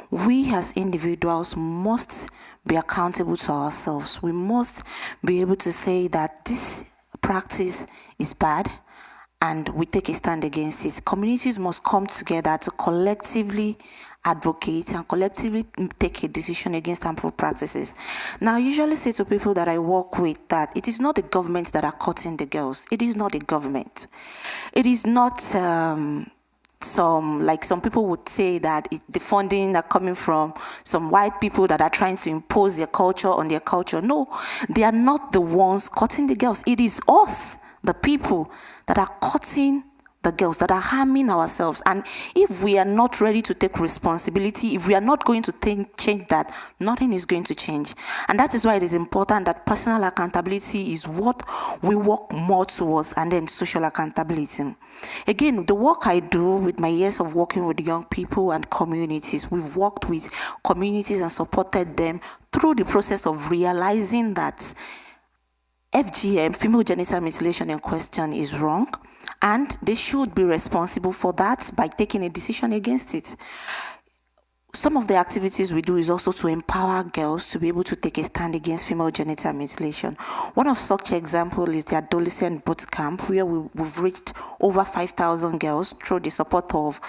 We as individuals must be accountable to ourselves. We must be able to say that this practice is bad and we take a stand against it. Communities must come together to collectively advocate and collectively take a decision against harmful practices. Now, I usually say to people that I work with that it is not the government that are cutting the girls. It is not the government. It is not some people would say that the funding are coming from some white people that are trying to impose their culture on their culture. No, they are not the ones cutting the girls. It is us, the people, that are cutting the girls, that are harming ourselves. And if we are not ready to take responsibility, if we are not going to change that, nothing is going to change. And that is why it is important that personal accountability is what we work more towards, and then social accountability. Again, the work I do with my years of working with young people and communities, we've worked with communities and supported them through the process of realizing that FGM, female genital mutilation in question, is wrong, and they should be responsible for that by taking a decision against it. Some of the activities we do is also to empower girls to be able to take a stand against female genital mutilation. One of such examples is the adolescent boot camp, where we've reached over 5,000 girls through the support of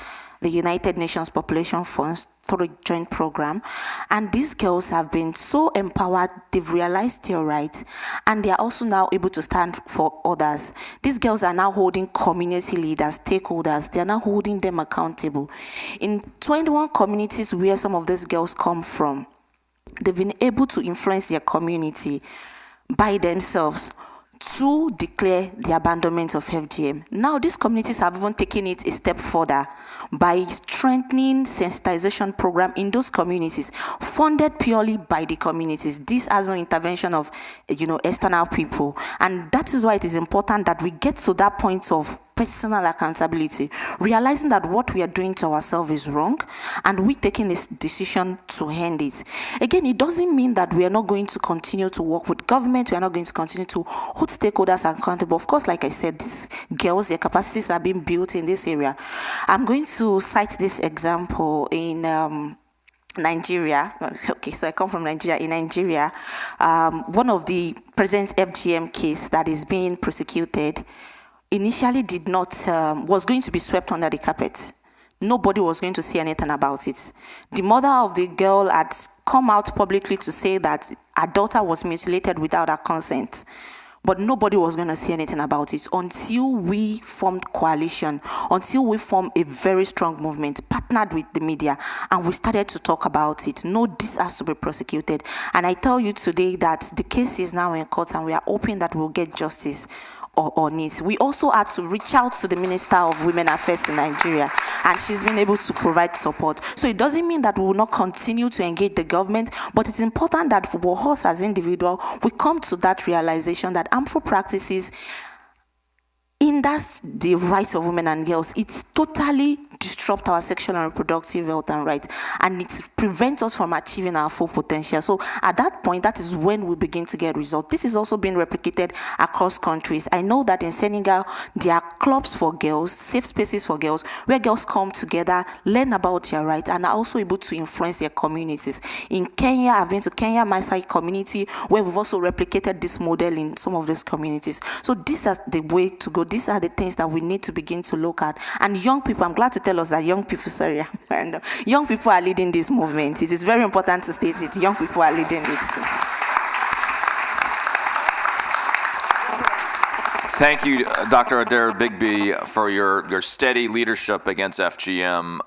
the United Nations Population Funds through a joint program. And these girls have been so empowered, they've realized their rights, and they are also now able to stand for others. These girls are now holding community leaders, stakeholders, they are now holding them accountable. In 21 communities where some of these girls come from, they've been able to influence their community by themselves to declare the abandonment of FGM. Now, these communities have even taken it a step further by strengthening sensitization program in those communities, funded purely by the communities. This has no intervention of, external people. And that is why it is important that we get to that point of personal accountability, realizing that what we are doing to ourselves is wrong, and we taking this decision to end it. Again, it doesn't mean that we are not going to continue to work with government, we are not going to continue to hold stakeholders accountable. Of course, like I said, these girls, their capacities are being built in this area. I'm going to cite this example in Nigeria. Okay, so I come from Nigeria. In Nigeria, one of the present FGM case that is being prosecuted initially was going to be swept under the carpet. Nobody was going to say anything about it. The mother of the girl had come out publicly to say that her daughter was mutilated without her consent. But nobody was going to say anything about it until we formed coalition, until we formed a very strong movement, partnered with the media, and we started to talk about it. No, this has to be prosecuted. And I tell you today that the case is now in court, and we are hoping that we'll get justice on it. We also had to reach out to the Minister of Women Affairs in Nigeria, and she's been able to provide support. So it doesn't mean that we will not continue to engage the government, but it's important that for us as individuals, we come to that realization that harmful practices hinders the rights of women and girls. It totally disrupt our sexual and reproductive health and rights, and it prevents us from achieving our full potential. So at that point, that is when we begin to get results. This is also being replicated across countries. I know that in Senegal, there are clubs for girls, safe spaces for girls, where girls come together, learn about their rights, and are also able to influence their communities. In Kenya, I've been to Kenya, Maasai community, where we've also replicated this model in some of those communities. So these are the way to go. These are the things that we need to begin to look at. And young people, I'm glad to tell us that young people, young people are leading this movement. It is very important to state it. Young people are leading it. Thank you, Dr. Adair Bigby, for your steady leadership against FGM,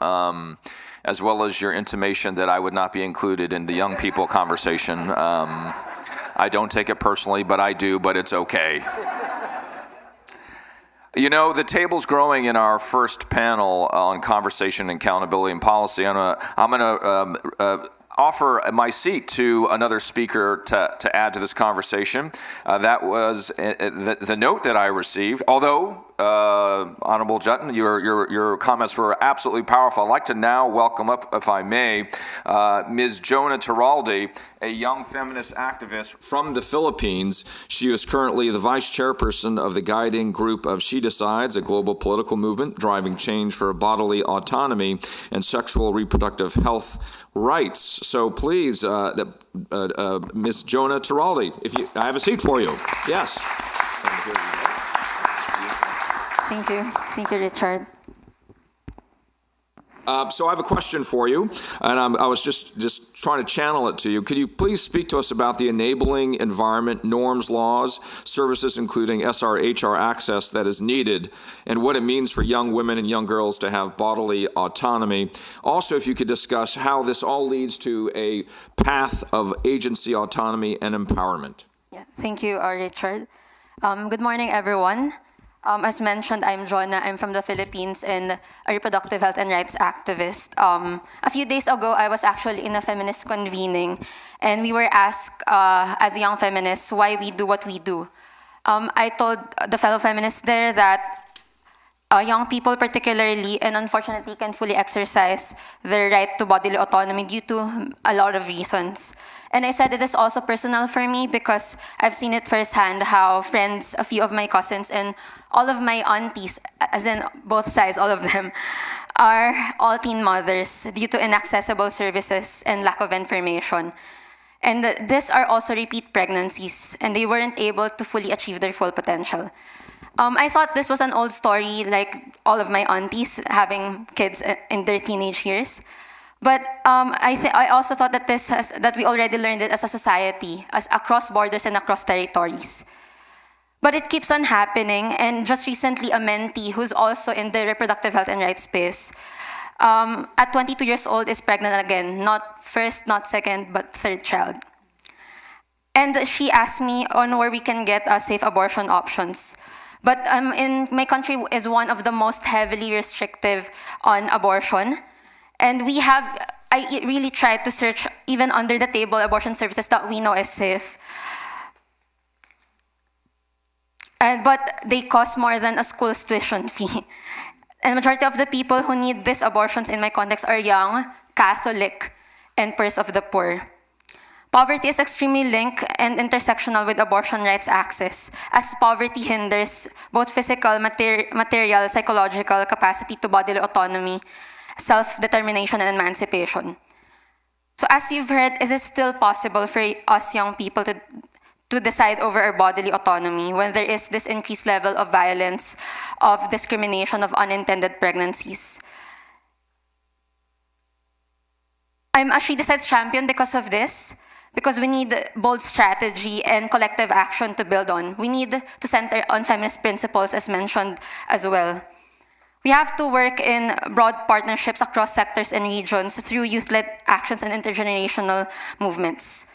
as well as your intimation that I would not be included in the young people conversation. I don't take it personally, but I do, but it's okay. You know, the table's growing in our first panel on conversation, accountability, and policy. I'm going to offer my seat to another speaker to add to this conversation. That was the note that I received. Although, Honorable Jutton, your comments were absolutely powerful. I'd like to now welcome up, if I may, Ms. Jonah Tiraldi, a young feminist activist from the Philippines. She is currently the vice chairperson of the guiding group of She Decides, a global political movement driving change for bodily autonomy and sexual reproductive health rights. So please, Ms. Jonah Tiraldi, I have a seat for you. Yes. Thank you. Thank you, Richard. So I have a question for you, and I was just trying to channel it to you. Could you please speak to us about the enabling environment, norms, laws, services, including SRHR access that is needed, and what it means for young women and young girls to have bodily autonomy? Also, if you could discuss how this all leads to a path of agency, autonomy, and empowerment. Yeah, thank you, Richard. Good morning, everyone. As mentioned, I'm Jonah. I'm from the Philippines and a reproductive health and rights activist. A few days ago, I was actually in a feminist convening, and we were asked as young feminists why we do what we do. I told the fellow feminists there that young people particularly, and unfortunately, can fully exercise their right to bodily autonomy due to a lot of reasons. And I said it is also personal for me because I've seen it firsthand how friends, a few of my cousins, and all of my aunties, as in both sides, all of them, are all teen mothers due to inaccessible services and lack of information. And these are also repeat pregnancies, and they weren't able to fully achieve their full potential. I thought this was an old story, like all of my aunties having kids in their teenage years. But I also thought that that we already learned it as a society, as across borders and across territories. But it keeps on happening, and just recently a mentee who's also in the reproductive health and rights space, at 22 years old is pregnant again, not first, not second, but third child. And she asked me on where we can get safe abortion options. But in my country is one of the most heavily restrictive on abortion. And I really tried to search even under the table abortion services that we know is safe. But they cost more than a school's tuition fee. And majority of the people who need these abortions in my context are young, Catholic, and purse of the poor. Poverty is extremely linked and intersectional with abortion rights access, as poverty hinders both physical, material, psychological capacity to bodily autonomy, self-determination, and emancipation. So as you've heard, is it still possible for us young people to decide over our bodily autonomy when there is this increased level of violence, of discrimination, of unintended pregnancies? I'm a She Decides champion because of this, because we need bold strategy and collective action to build on. We need to center on feminist principles, as mentioned as well. We have to work in broad partnerships across sectors and regions through youth-led actions and intergenerational movements.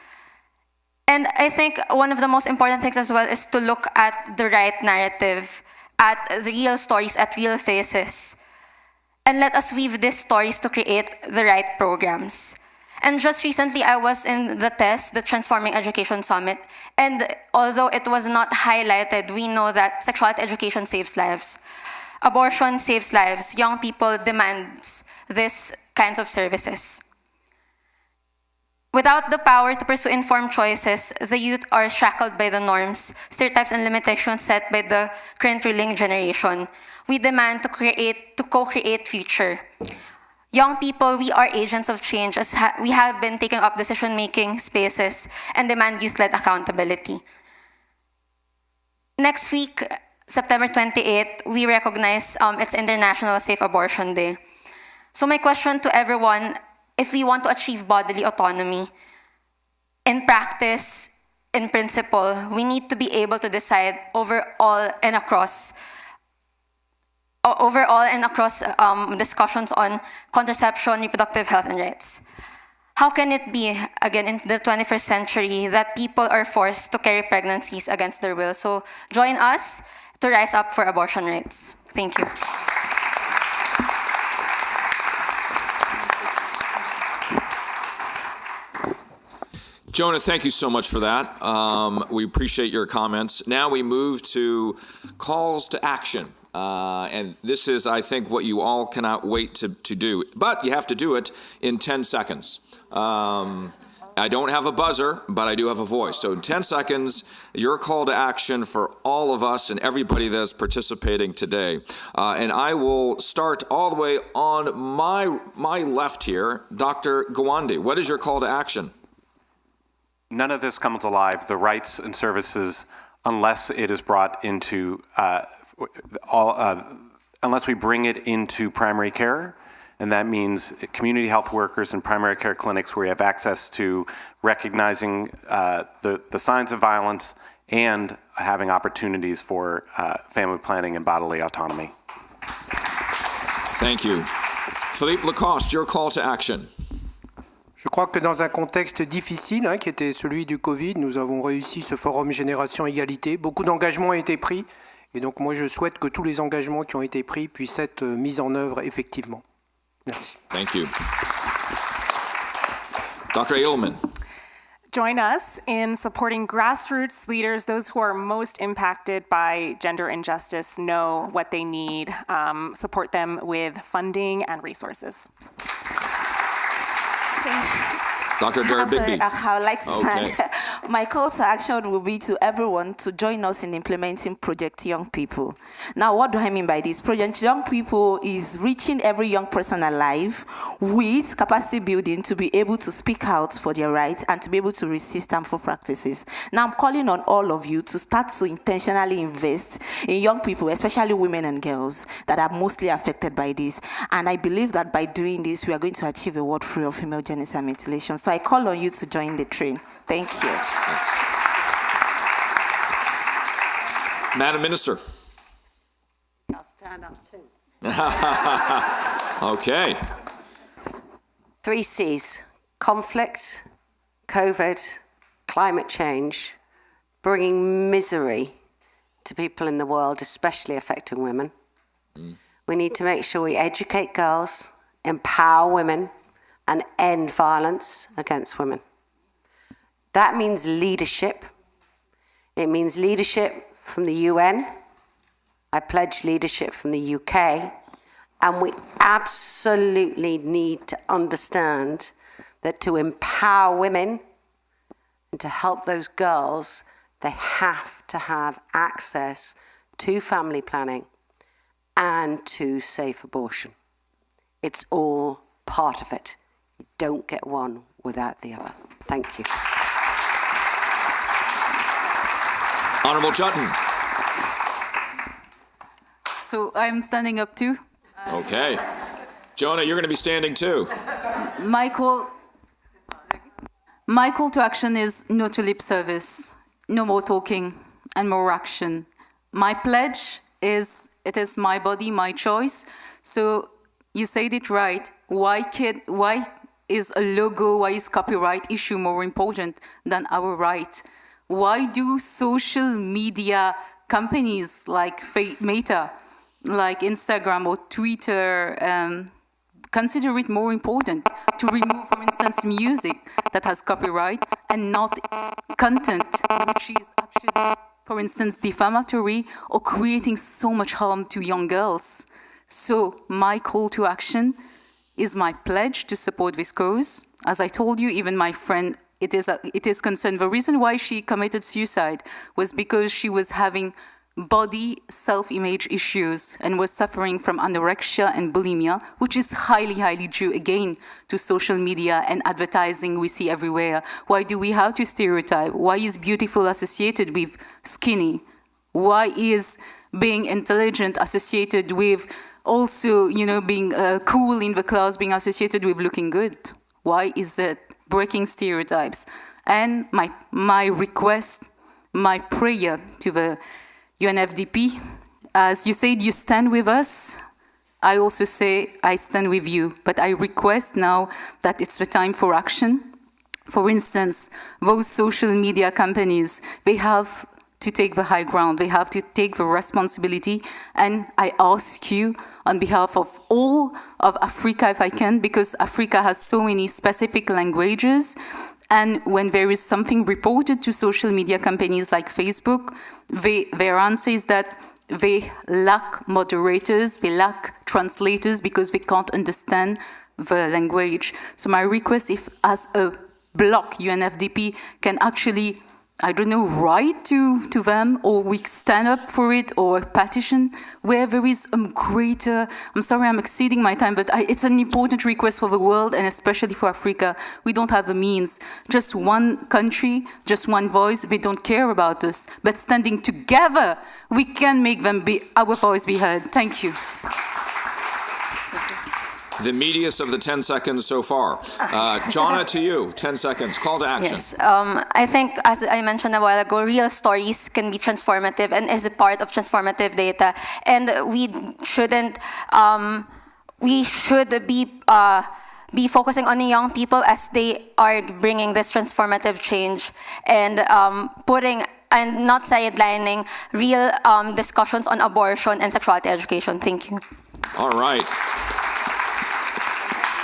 And I think one of the most important things as well is to look at the right narrative, at the real stories, at real faces. And let us weave these stories to create the right programs. And just recently, I was in the TESS, the Transforming Education Summit, and although it was not highlighted, we know that sexuality education saves lives. abortion saves lives. Young people demand these kinds of services. Without the power to pursue informed choices, the youth are shackled by the norms, stereotypes, and limitations set by the current ruling generation. We demand to co-create future. Young people, we are agents of change as we have been taking up decision-making spaces and demand youth-led accountability. Next week, September 28th, we recognize it's International Safe Abortion Day. So my question to everyone, if we want to achieve bodily autonomy, in practice, in principle, we need to be able to decide overall and across discussions on contraception, reproductive health, and rights. How can it be, again, in the 21st century, that people are forced to carry pregnancies against their will? So join us to rise up for abortion rights. Thank you. Jonah, thank you so much for that. We appreciate your comments. Now we move to calls to action. And this is, I think, what you all cannot wait to do. But you have to do it in 10 seconds. I don't have a buzzer, but I do have a voice. So in 10 seconds, your call to action for all of us and everybody that's participating today. And I will start all the way on my left here. Dr. Gawande, what is your call to action? None of this comes alive, the rights and services, unless it is brought into unless we bring it into primary care, and that means community health workers and primary care clinics where we have access to recognizing the signs of violence and having opportunities for family planning and bodily autonomy. Thank you. Philippe Lacoste, your call to action. Je crois que dans un contexte difficile, qui était celui du Covid, nous avons réussi ce forum Génération Égalité. Beaucoup d'engagements ont été pris. Et donc moi, je souhaite que tous les engagements qui ont été pris puissent être mis en œuvre effectivement. Merci. Thank you. Dr. Edelman. Join us in supporting grassroots leaders, those who are most impacted by gender injustice, know what they need, support them with funding and resources. Dr. Jared Bigby. I would like to stand. My call to action will be to everyone to join us in implementing Project Young People. Now, what do I mean by this? Project Young People is reaching every young person alive with capacity building to be able to speak out for their rights and to be able to resist harmful practices. Now, I'm calling on all of you to start to intentionally invest in young people, especially women and girls that are mostly affected by this. And I believe that by doing this, we are going to achieve a world free of female genital mutilation. So I call on you to join the train. Thank you. Yes. Madam Minister. I'll stand up too. Okay. 3 C's: conflict, COVID, climate change, bringing misery to people in the world, especially affecting women. We need to make sure we educate girls, empower women, and end violence against women. That means leadership. It means leadership from the UN. I pledge leadership from the UK. And we absolutely need to understand that to empower women and to help those girls, they have to have access to family planning and to safe abortion. It's all part of it. You don't get one without the other. Thank you. Honorable Jutton. So I'm standing up too. Okay. Jonah, you're going to be standing too. My call to action is no to lip service, no more talking and more action. My pledge is, it is my body, my choice. So you said it right. Why is a logo, why is copyright issue more important than our right? Why do social media companies like Meta, like Instagram or Twitter, consider it more important to remove, for instance, music that has copyright and not content which is actually for instance, defamatory or creating so much harm to young girls. So my call to action is my pledge to support this cause. As I told you, even my friend, it is concerned. The reason why she committed suicide was because she was having body self-image issues and was suffering from anorexia and bulimia, which is highly, highly due again to social media and advertising we see everywhere. Why do we have to stereotype? Why is beautiful associated with skinny? Why is being intelligent associated with also, being cool in the class, being associated with looking good? Why is it breaking stereotypes? And my request, my prayer to the UNFDP, as you said, you stand with us. I also say I stand with you, but I request now that it's the time for action. For instance, those social media companies, they have to take the high ground. They have to take the responsibility. And I ask you on behalf of all of Africa, if I can, because Africa has so many specific languages. And when there is something reported to social media companies like Facebook, their answer is that they lack moderators, they lack translators because they can't understand the language. So my request, if as a bloc, UNFDP can actually, write to them, or we stand up for it, or a petition where there is a greater, I'm sorry I'm exceeding my time, but it's an important request for the world and especially for Africa. We don't have the means. Just one country, just one voice, they don't care about us. But standing together, we can make our voice be heard. Thank you. The meatiest of the 10 seconds so far. Jonna, to you, 10 seconds. Call to action. Yes, I think, as I mentioned a while ago, real stories can be transformative and is a part of transformative data. And we should be focusing on the young people as they are bringing this transformative change and and not sidelining real discussions on abortion and sexuality education. Thank you. All right.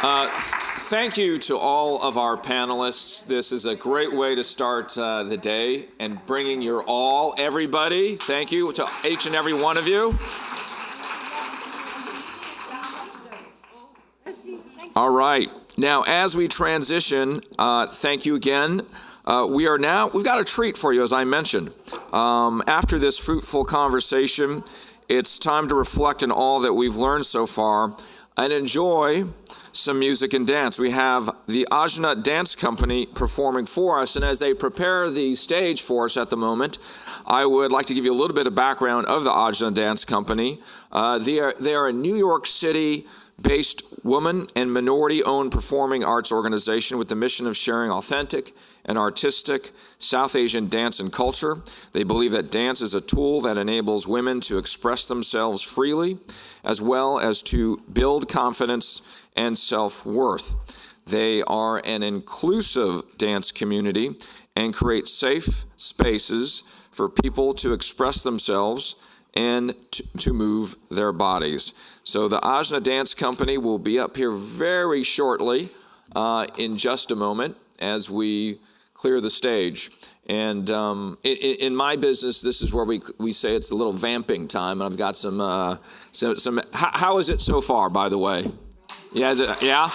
Thank you to all of our panelists. This is a great way to start the day and bringing your all, everybody. Thank you to each and every one of you. All right. Now, as we transition, thank you again. We've got a treat for you, as I mentioned. After this fruitful conversation, it's time to reflect on all that we've learned so far and enjoy some music and dance. We have the Ajna Dance Company performing for us, and as they prepare the stage for us at the moment, I would like to give you a little bit of background of the Ajna Dance Company. They are a New York City-based woman and minority-owned performing arts organization with the mission of sharing authentic and artistic South Asian dance and culture. They believe that dance is a tool that enables women to express themselves freely, as well as to build confidence and self-worth. They are an inclusive dance community and create safe spaces for people to express themselves and to move their bodies. So the Ajna Dance Company will be up here very shortly in just a moment as we clear the stage. And in my business, this is where we say it's a little vamping time. And I've got some how is it so far, by the way? Yeah,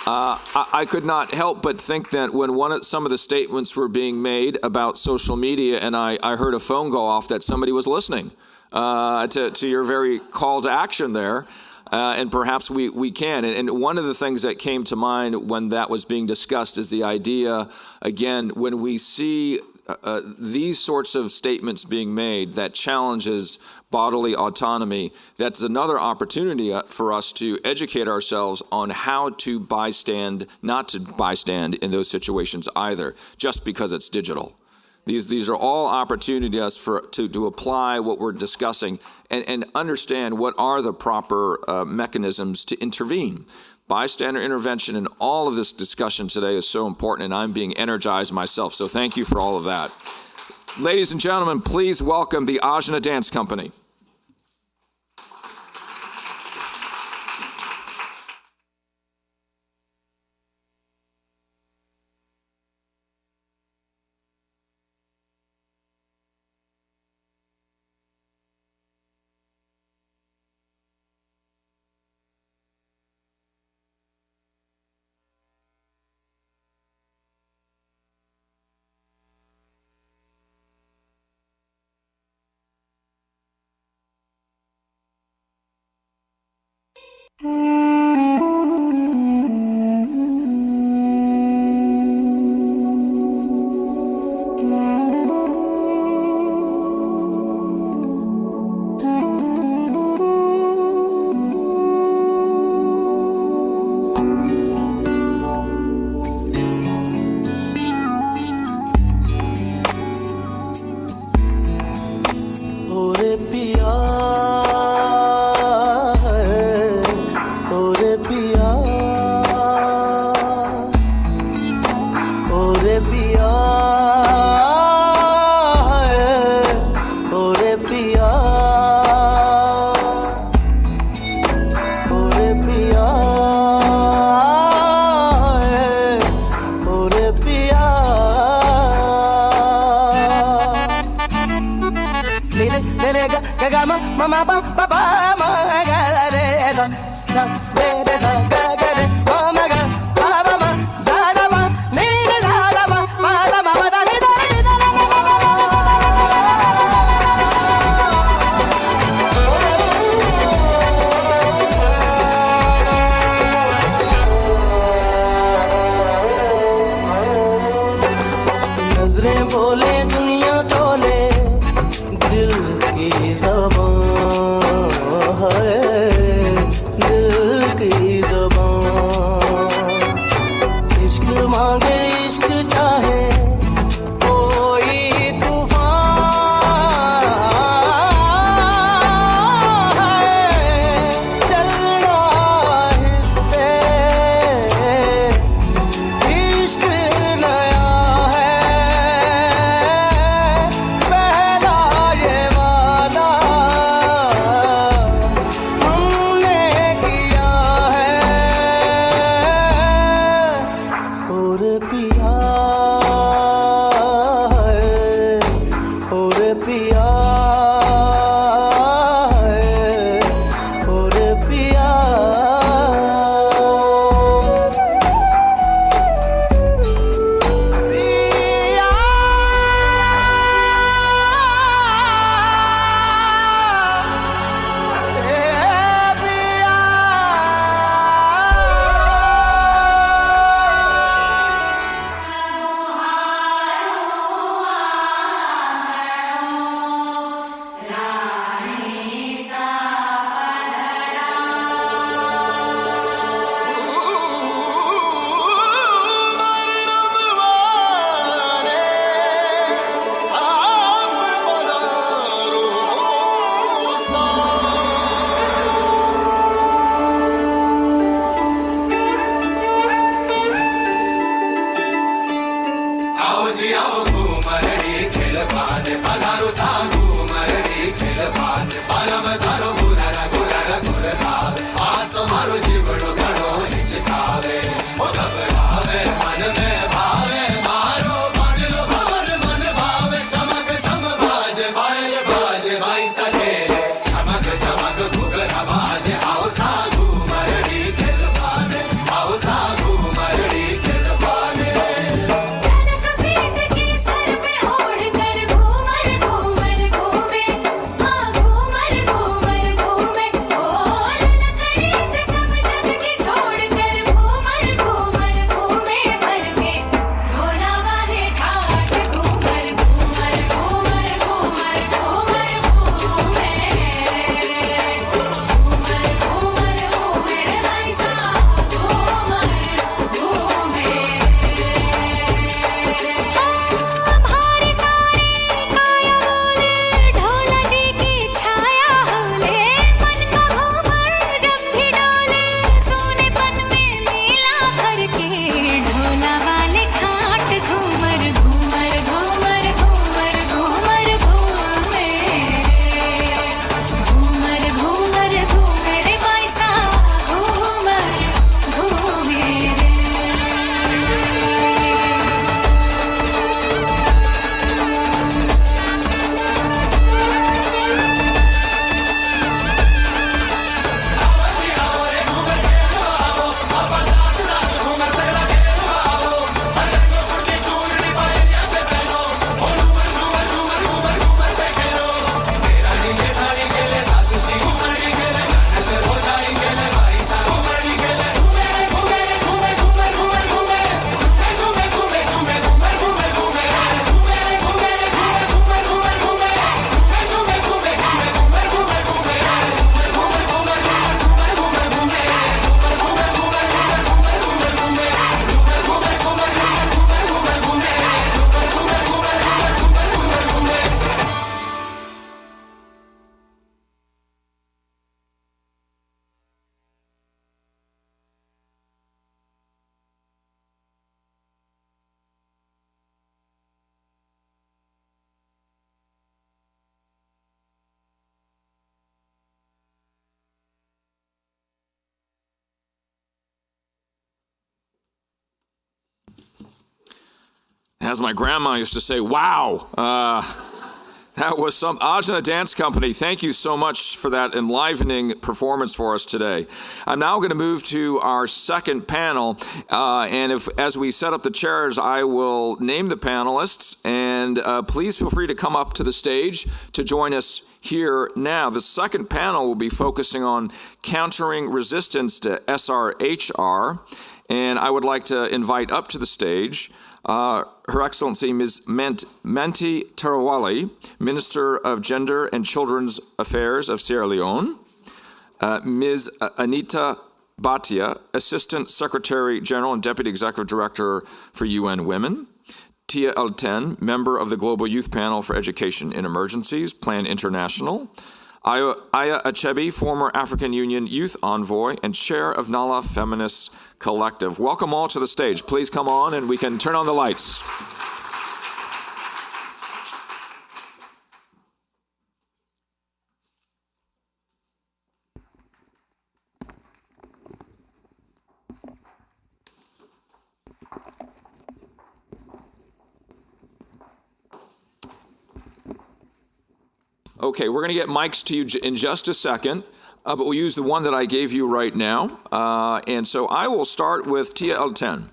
I could not help but think that when some of the statements were being made about social media, and I heard a phone go off, that somebody was listening to your very call to action there. And perhaps we can. And one of the things that came to mind when that was being discussed is the idea, again, when we see these sorts of statements being made that challenges bodily autonomy, that's another opportunity for us to educate ourselves on how to not to bystand in those situations either, just because it's digital. These are all opportunities to apply what we're discussing and understand what are the proper mechanisms to intervene. Bystander intervention in all of this discussion today is so important, and I'm being energized myself, so thank you for all of that. Ladies and gentlemen, please welcome the Ajna Dance Company. पिया ओरे पिया ओरे पिया ओरे पिया ओरे पिया Nene ga ga ma ba ma ga re sa re sa ga re ma ga ba ma da ma ni da ma ma da ni da नजरें बोले दुनिया तोले दिल की ज़बान है दिल की ज़बान इश्क मांगे इश्क चाहे कोई तूफान है चलना हिस्से इश्क नया है पहला ये वादा हमने किया है और पिया As my grandma used to say, wow. That was some Ajna Dance Company. Thank you so much for that enlivening performance for us today. I'm now going to move to our second panel. And as we set up the chairs, I will name the panelists. And please feel free to come up to the stage to join us here now. The second panel will be focusing on countering resistance to SRHR. And I would like to invite up to the stage Her Excellency Ms. Menti Tarawale, Minister of Gender and Children's Affairs of Sierra Leone, Ms. Anita Bhatia, Assistant Secretary General and Deputy Executive Director for UN Women, Tia Elten, Member of the Global Youth Panel for Education in Emergencies, Plan International, Aya Achebe, former African Union Youth Envoy and Chair of Nala Feminist Collective. Welcome all to the stage. Please come on and we can turn on the lights. Okay, we're going to get mics to you in just a second, but we'll use the one that I gave you right now. And so I will start with Tia Elten.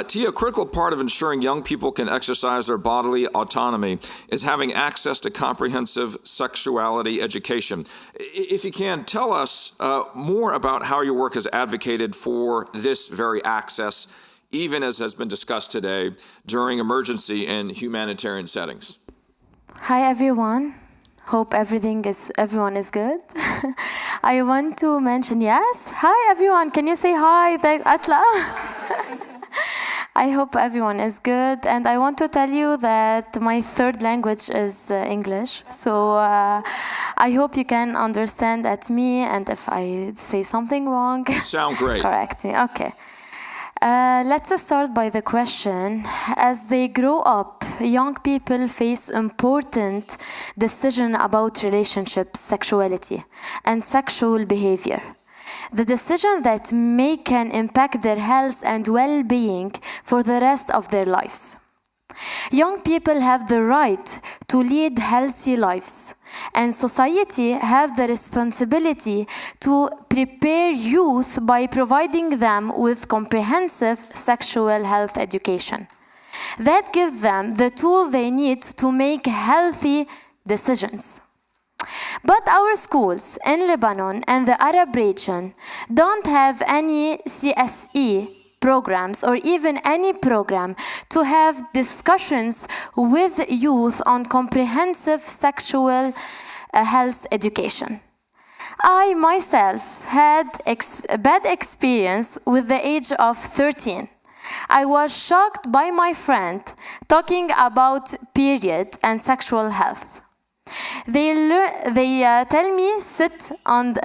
Tia, a critical part of ensuring young people can exercise their bodily autonomy is having access to comprehensive sexuality education. If you can, tell us more about how your work has advocated for this very access, even as has been discussed today, during emergency and humanitarian settings. Hi, everyone. Hope everyone is good. I want to mention, yes. Hi, everyone. Can you say hi, Atla? I hope everyone is good. And I want to tell you that my third language is English. So I hope you can understand at me. And if I say something wrong, you sound great. Correct me. Okay. Let's start by the question. As they grow up, young people face important decisions about relationships, sexuality, and sexual behavior. The decision that can impact their health and well-being for the rest of their lives. Young people have the right to lead healthy lives, and society have the responsibility to prepare youth by providing them with comprehensive sexual health education that gives them the tool they need to make healthy decisions. But our schools in Lebanon and the Arab region don't have any CSE programs or even any program to have discussions with youth on comprehensive sexual health education. I myself had a bad experience with the age of 13. I was shocked by my friend talking about period and sexual health. They tell me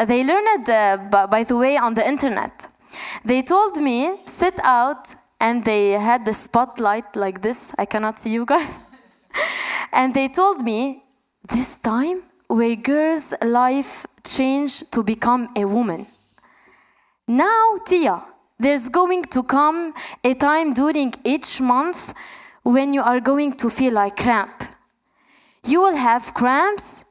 they learned by the way on the internet. They told me sit out, and they had the spotlight like this. I cannot see you guys. And they told me this time where girls' life changed to become a woman. Now, Tia, there's going to come a time during each month when you are going to feel like cramp. You will have cramps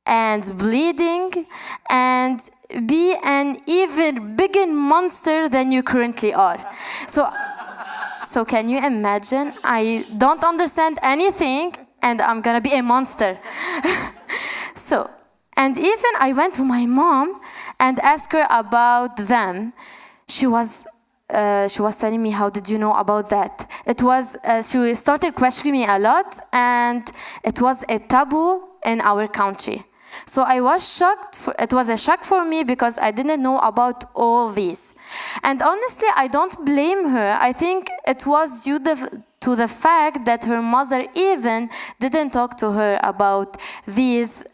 and bleeding and be an even bigger monster than you currently are. So can you imagine? I don't understand anything and I'm gonna be a monster. And even I went to my mom and asked her about them. She was telling me, how did you know about that? She started questioning me a lot, and it was a taboo in our country. So I was shocked. It was a shock for me because I didn't know about all these. And honestly, I don't blame her. I think it was due to the fact that her mother even didn't talk to her about these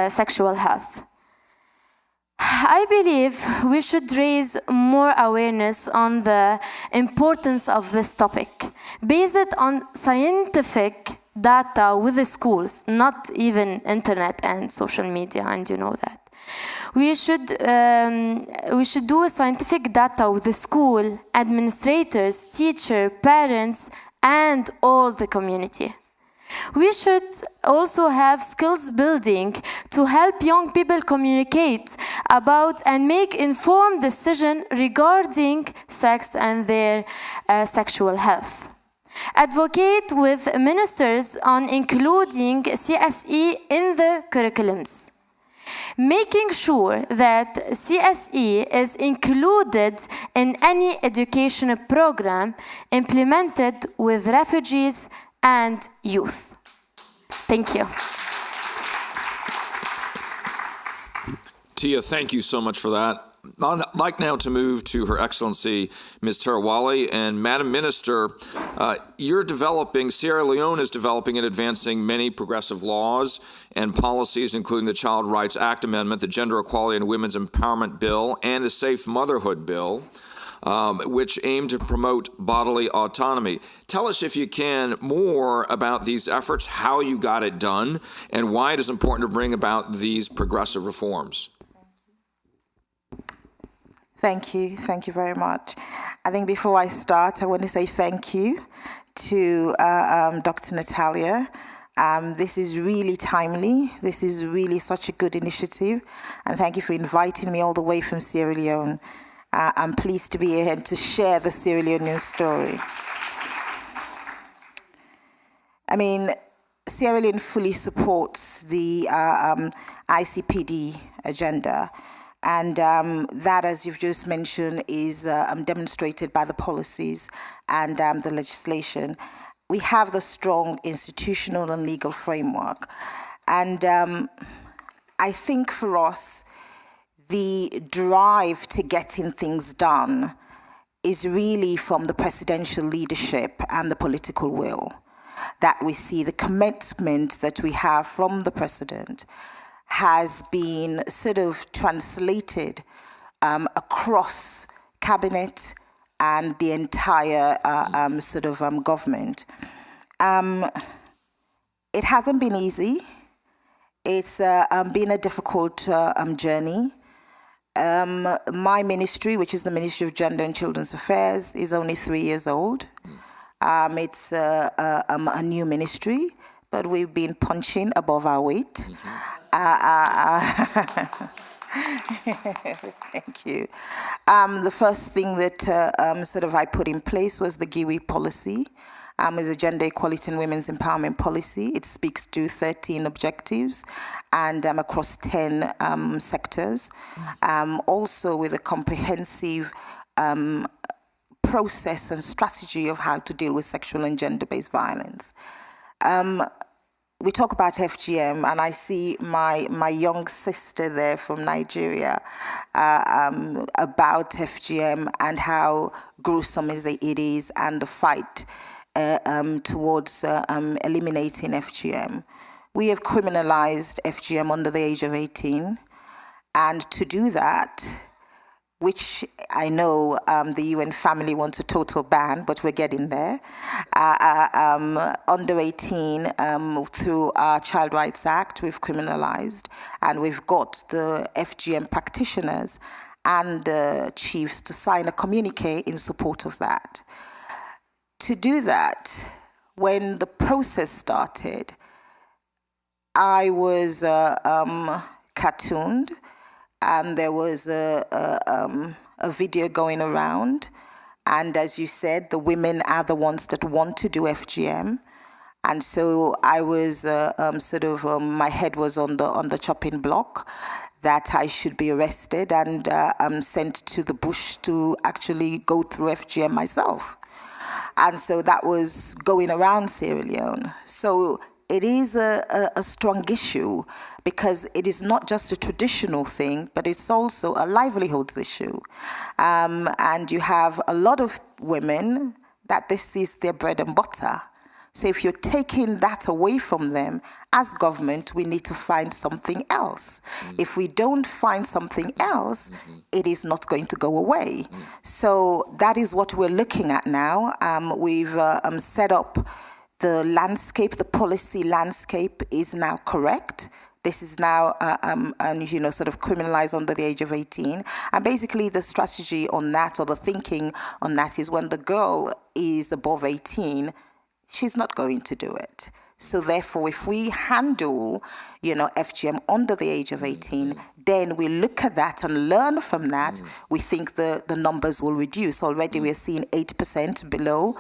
sexual health. I believe we should raise more awareness on the importance of this topic, based on scientific data with the schools, not even internet and social media, and you know that. We should do a scientific data with the school, administrators, teacher, parents, and all the community. We should also have skills building to help young people communicate about and make informed decisions regarding sex and their sexual health. Advocate with ministers on including CSE in the curriculums. Making sure that CSE is included in any educational program implemented with refugees and youth. Thank you. Tia, thank you so much for that. I'd like now to move to Her Excellency Ms. Tarawale. And Madam Minister, Sierra Leone is developing and advancing many progressive laws and policies, including the Child Rights Act Amendment, the Gender Equality and Women's Empowerment Bill, and the Safe Motherhood Bill, which aim to promote bodily autonomy. Tell us, if you can, more about these efforts, how you got it done, and why it is important to bring about these progressive reforms. Thank you. Thank you very much. I think before I start, I want to say thank you to Dr. Natalia. This is really timely. This is really such a good initiative. And thank you for inviting me all the way from Sierra Leone. I'm pleased to be here and to share the Sierra Leonean story. I mean, Sierra Leone fully supports the ICPD agenda. And that, as you've just mentioned, is demonstrated by the policies and the legislation. We have the strong institutional and legal framework. And I think for us, the drive to getting things done is really from the presidential leadership and the political will that we see. The commitment that we have from the president has been sort of translated across cabinet and the entire government. It hasn't been easy. It's been a difficult journey. My ministry, which is the Ministry of Gender and Children's Affairs, is only 3 years old. It's a new ministry, but we've been punching above our weight. Thank you. The first thing that I put in place was the GIWI policy. It's a Gender Equality and Women's Empowerment Policy. It speaks to 13 objectives and across 10 sectors. Also with a comprehensive process and strategy of how to deal with sexual and gender-based violence. We talk about FGM, and I see my young sister there from Nigeria about FGM and how gruesome it is, and the fight towards eliminating FGM. We have criminalized FGM under the age of 18, and to do that, which I know the UN family wants a total ban, but we're getting there. Under 18, through our Child Rights Act, we've criminalized, and we've got the FGM practitioners and the chiefs to sign a communique in support of that. To do that, when the process started, I was cartooned, and there was a video going around. And as you said, the women are the ones that want to do FGM. And so I was my head was on the chopping block, that I should be arrested and sent to the bush to actually go through FGM myself. And so that was going around Sierra Leone. So it is a strong issue, because it is not just a traditional thing, but it's also a livelihoods issue. And you have a lot of women that this is their bread and butter. So if you're taking that away from them, as government, we need to find something else. If we don't find something else, it is not going to go away. So that is what we're looking at now. We've set up the landscape, the policy landscape is now correct. This is now, sort of criminalized under the age of 18. And basically the strategy on that, or the thinking on that, is when the girl is above 18, she's not going to do it. So therefore, if we handle, FGM under the age of 18, then we look at that and learn from that, we think the numbers will reduce. Already we're seeing 8% below,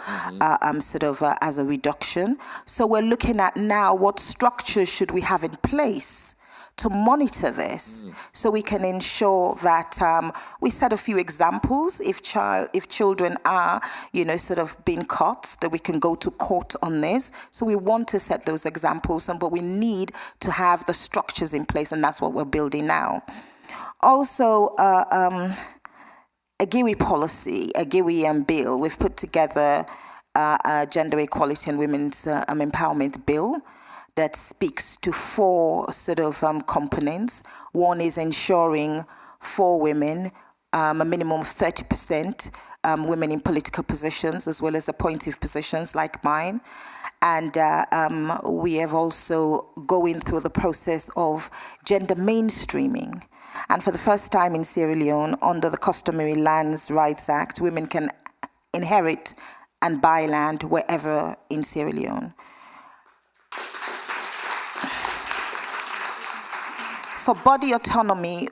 as a reduction. So we're looking at now what structures should we have in place to monitor this, so we can ensure that we set a few examples. If children are, being caught, that we can go to court on this. So we want to set those examples, but we need to have the structures in place, and that's what we're building now. Also, a GIWI policy, a GIWI bill. We've put together a gender equality and women's empowerment bill that speaks to 4 components. One is ensuring for women a minimum of 30% women in political positions, as well as appointive positions like mine. And we have also going through the process of gender mainstreaming. And for the first time in Sierra Leone, under the Customary Lands Rights Act, women can inherit and buy land wherever in Sierra Leone. For body autonomy,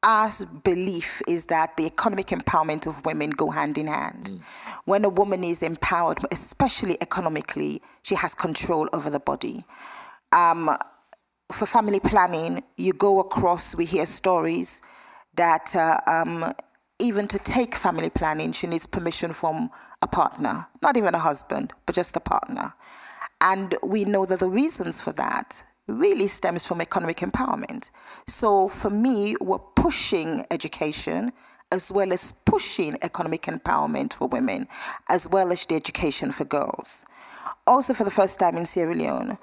our belief is that the economic empowerment of women go hand in hand. When a woman is empowered, especially economically, she has control over the body. For family planning, you go across, we hear stories that even to take family planning, she needs permission from a partner, not even a husband, but just a partner. And we know that the reasons for that really stems from economic empowerment. So for me, we're pushing education as well as pushing economic empowerment for women, as well as the education for girls. Also, for the first time in Sierra Leone,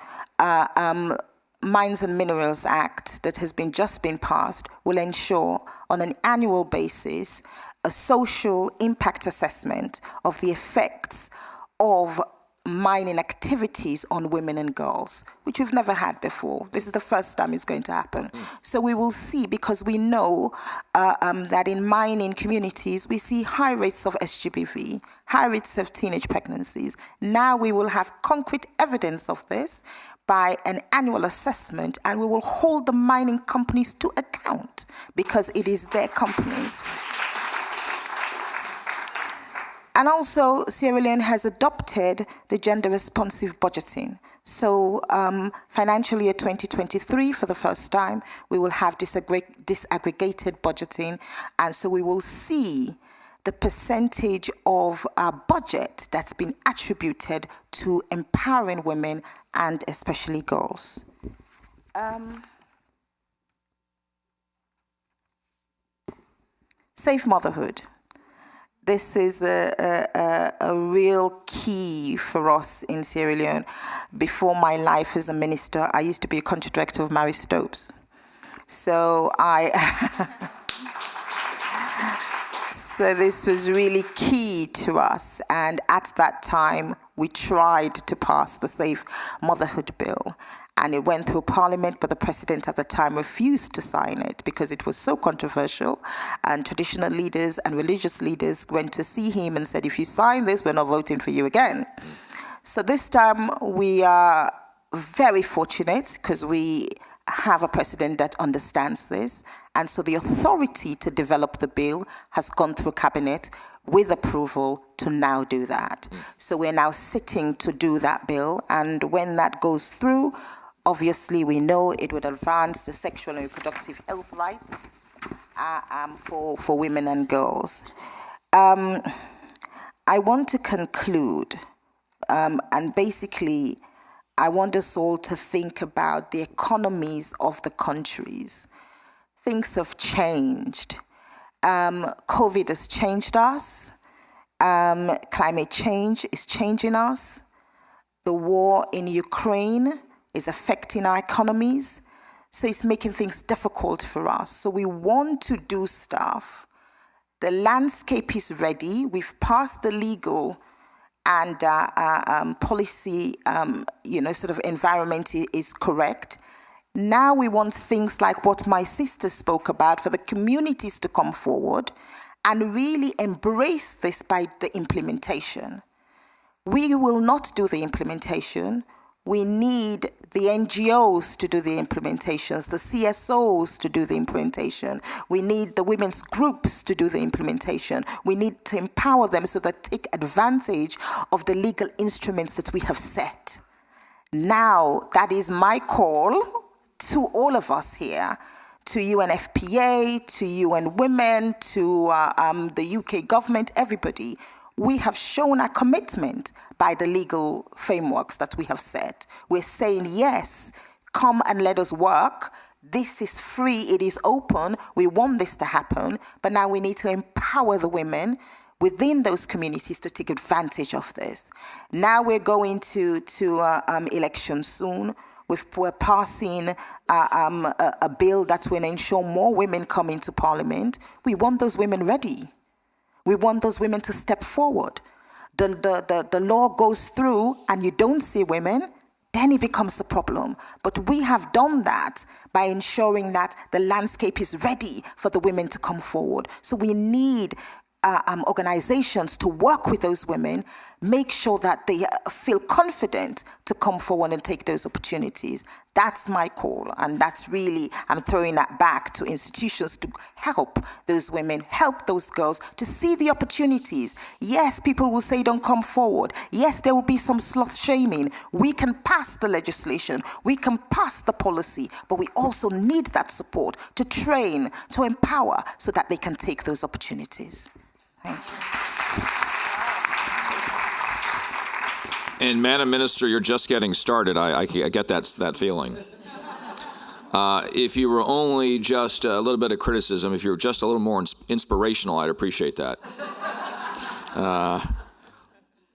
Mines and Minerals Act that has just been passed will ensure on an annual basis a social impact assessment of the effects of mining activities on women and girls, which we've never had before. This is the first time it's going to happen. So we will see, because we know that in mining communities, we see high rates of SGBV, high rates of teenage pregnancies. Now we will have concrete evidence of this by an annual assessment, and we will hold the mining companies to account, because it is their companies. And also, Sierra Leone has adopted the gender-responsive budgeting. So financial year 2023, for the first time, we will have disaggregated budgeting. And so we will see the percentage of our budget that's been attributed to empowering women and especially girls. Safe motherhood. This is a real key for us in Sierra Leone. Before my life as a minister, I used to be a country director of Mary Stopes. So so this was really key to us. And at that time, we tried to pass the Safe Motherhood Bill. And it went through Parliament, but the president at the time refused to sign it because it was so controversial. And traditional leaders and religious leaders went to see him and said, if you sign this, we're not voting for you again. So this time we are very fortunate because we have a president that understands this. And so the authority to develop the bill has gone through cabinet with approval to now do that. So we're now sitting to do that bill. And when that goes through, obviously, we know it would advance the sexual and reproductive health rights for women and girls. I want to conclude, and basically, I want us all to think about the economies of the countries. Things have changed. COVID has changed us. Climate change is changing us. The war in Ukraine is affecting our economies. So it's making things difficult for us. So we want to do stuff. The landscape is ready. We've passed the legal and policy, environment is correct. Now we want things like what my sister spoke about, for the communities to come forward and really embrace this by the implementation. We will not do the implementation. We need the NGOs to do the implementations, the CSOs to do the implementation. We need the women's groups to do the implementation. We need to empower them so that they take advantage of the legal instruments that we have set. Now, that is my call to all of us here, to UNFPA, to UN Women, to the UK government, everybody. We have shown our commitment by the legal frameworks that we have set. We're saying, yes, come and let us work. This is free, it is open, we want this to happen, but now we need to empower the women within those communities to take advantage of this. Now we're going to elections soon. We're passing a bill that will ensure more women come into parliament. We want those women ready. We want those women to step forward. The law goes through and you don't see women, then it becomes a problem. But we have done that by ensuring that the landscape is ready for the women to come forward. So we need organizations to work with those women, make sure that they feel confident to come forward and take those opportunities. That's my call, and that's really, I'm throwing that back to institutions to help those women, help those girls to see the opportunities. Yes, people will say don't come forward. Yes, there will be some slut shaming. We can pass the legislation, we can pass the policy, but we also need that support to train, to empower, so that they can take those opportunities. Thank you. And Madam Minister, you're just getting started. I get that feeling. If you were only just a little bit of criticism, if you were just a little more inspirational, I'd appreciate that.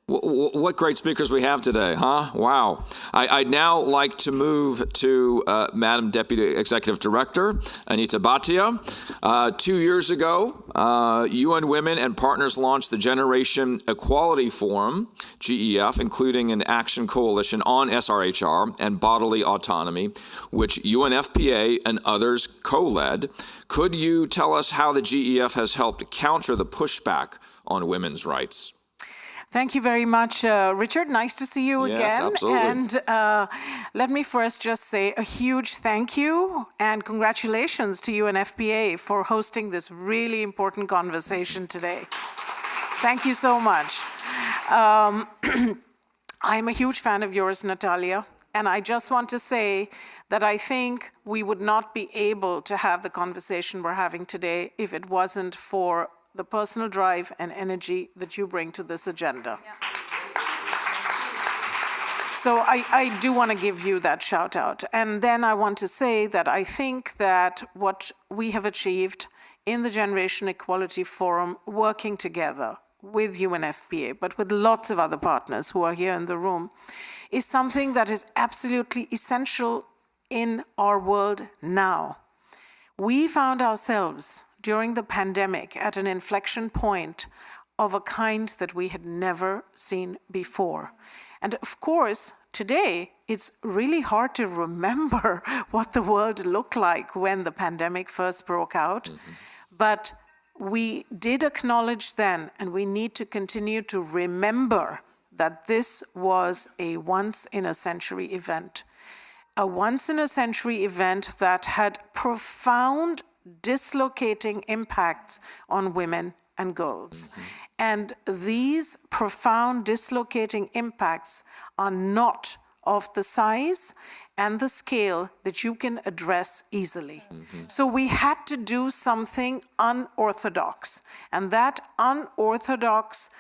What great speakers we have today, huh? Wow. I'd now like to move to Madam Deputy Executive Director, Anita Bhatia. 2 years ago, UN Women and Partners launched the Generation Equality Forum, GEF, including an action coalition on SRHR and bodily autonomy, which UNFPA and others co-led. Could you tell us how the GEF has helped counter the pushback on women's rights? Thank you very much, Richard. Nice to see you again. Yes, absolutely. And let me first just say a huge thank you and congratulations to UNFPA for hosting this really important conversation today. Thank you so much. I'm a huge fan of yours, Natalia, and I just want to say that I think we would not be able to have the conversation we're having today if it wasn't for the personal drive and energy that you bring to this agenda. Yeah. So I do want to give you that shout out. And then I want to say that I think that what we have achieved in the Generation Equality Forum, working together with UNFPA, but with lots of other partners who are here in the room, is something that is absolutely essential in our world now. We found ourselves during the pandemic at an inflection point of a kind that we had never seen before. And of course, today, it's really hard to remember what the world looked like when the pandemic first broke out. Mm-hmm. But we did acknowledge then, and we need to continue to remember that this was a once-in-a-century event. A once-in-a-century event that had profound dislocating impacts on women and girls. Mm-hmm. And these profound dislocating impacts are not of the size and the scale that you can address easily. Mm-hmm. So we had to do something unorthodox. And that unorthodox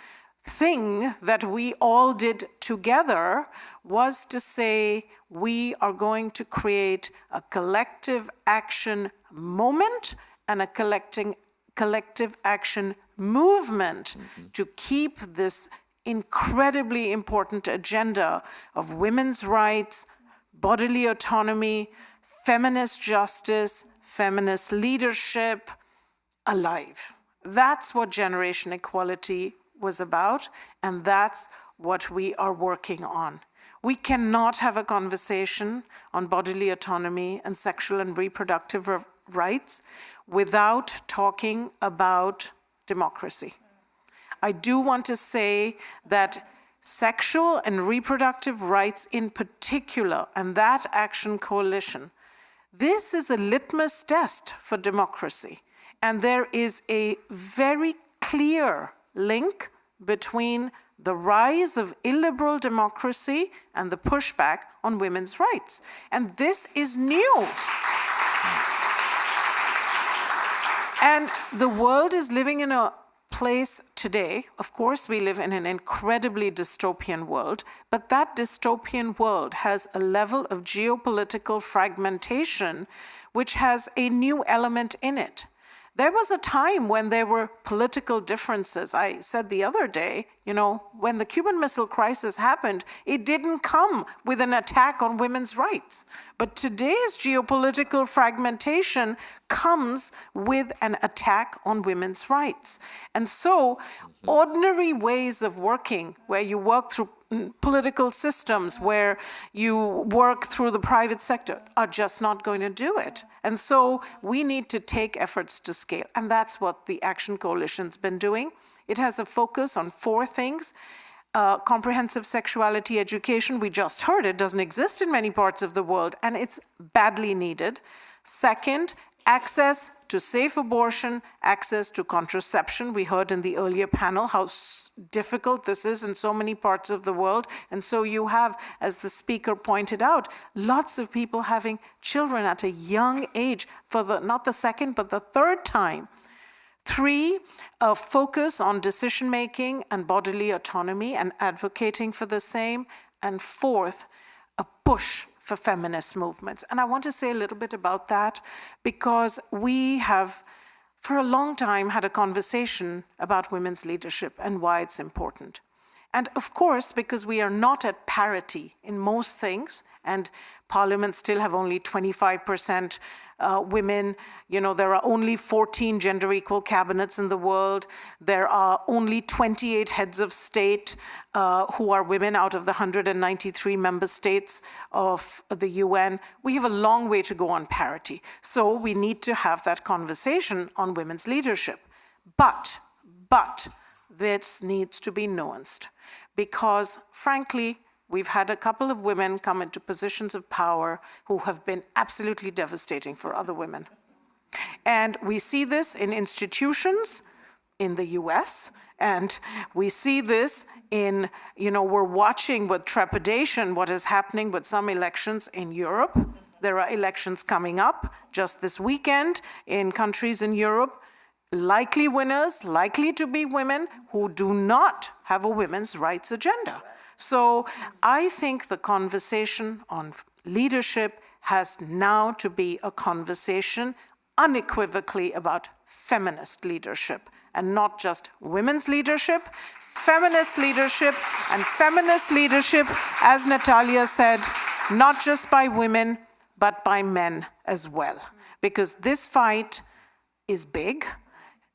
thing that we all did together was to say, we are going to create a collective action moment and a collective action movement to keep this incredibly important agenda of women's rights, bodily autonomy, feminist justice, feminist leadership alive. That's what Generation Equality was about, and that's what we are working on. We cannot have a conversation on bodily autonomy and sexual and reproductive rights without talking about democracy. I do want to say that sexual and reproductive rights in particular, and that action coalition, this is a litmus test for democracy. And there is a very clear link between the rise of illiberal democracy and the pushback on women's rights. And this is new. And the world is living in a place today, of course we live in an incredibly dystopian world, but that dystopian world has a level of geopolitical fragmentation which has a new element in it. There was a time when there were political differences. I said the other day, when the Cuban Missile Crisis happened, it didn't come with an attack on women's rights. But today's geopolitical fragmentation comes with an attack on women's rights. And so, ordinary ways of working, where you work through political systems, where you work through the private sector, are just not going to do it. And so we need to take efforts to scale. And that's what the Action Coalition's been doing. It has a focus on 4 things. Comprehensive sexuality education, we just heard it doesn't exist in many parts of the world, and it's badly needed. Second, access to safe abortion, access to contraception. We heard in the earlier panel how difficult this is in so many parts of the world. And so you have, as the speaker pointed out, lots of people having children at a young age for not the second, but the third time. 3, a focus on decision-making and bodily autonomy and advocating for the same. And 4th, a push for feminist movements. And I want to say a little bit about that because we have, for a long time, had a conversation about women's leadership and why it's important. And of course, because we are not at parity in most things, and parliaments still have only 25% women, there are only 14 gender-equal cabinets in the world. There are only 28 heads of state who are women out of the 193 member states of the UN. We have a long way to go on parity. So we need to have that conversation on women's leadership. But this needs to be nuanced because, frankly, we've had a couple of women come into positions of power who have been absolutely devastating for other women. And we see this in institutions in the US, and we see this in, we're watching with trepidation what is happening with some elections in Europe. There are elections coming up just this weekend in countries in Europe. Likely winners, likely to be women who do not have a women's rights agenda. So I think the conversation on leadership has now to be a conversation unequivocally about feminist leadership and not just women's leadership, feminist leadership, and feminist leadership, as Natalia said, not just by women, but by men as well. Because this fight is big,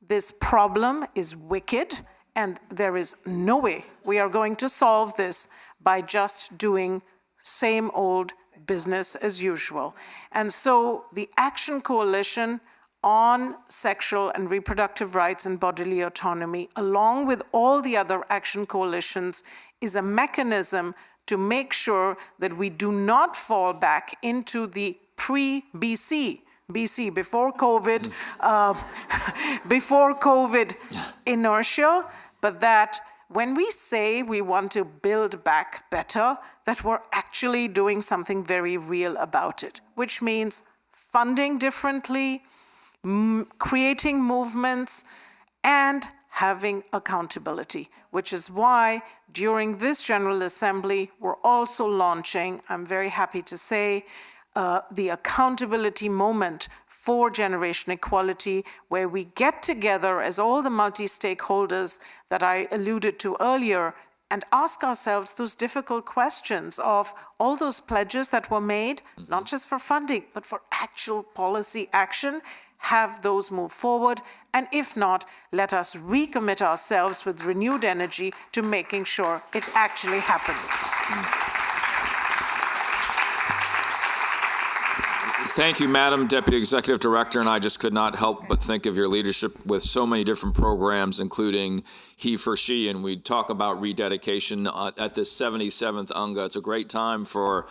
this problem is wicked, and there is no way we are going to solve this by just doing same old business as usual. And so the Action Coalition on sexual and reproductive rights and bodily autonomy, along with all the other action coalitions, is a mechanism to make sure that we do not fall back into the pre-BC, before COVID, before COVID inertia, but that when we say we want to build back better, that we're actually doing something very real about it, which means funding differently, creating movements, and having accountability, which is why during this General Assembly, we're also launching, I'm very happy to say, the accountability moment for generation equality, where we get together as all the multi-stakeholders that I alluded to earlier and ask ourselves those difficult questions of all those pledges that were made, not just for funding, but for actual policy action. Have those move forward, and if not, let us recommit ourselves with renewed energy to making sure it actually happens. Thank you, Madam Deputy Executive Director, and I just could not help but think of your leadership with so many different programs, including He for She, and we talk about rededication at this 77th UNGA. It's a great time for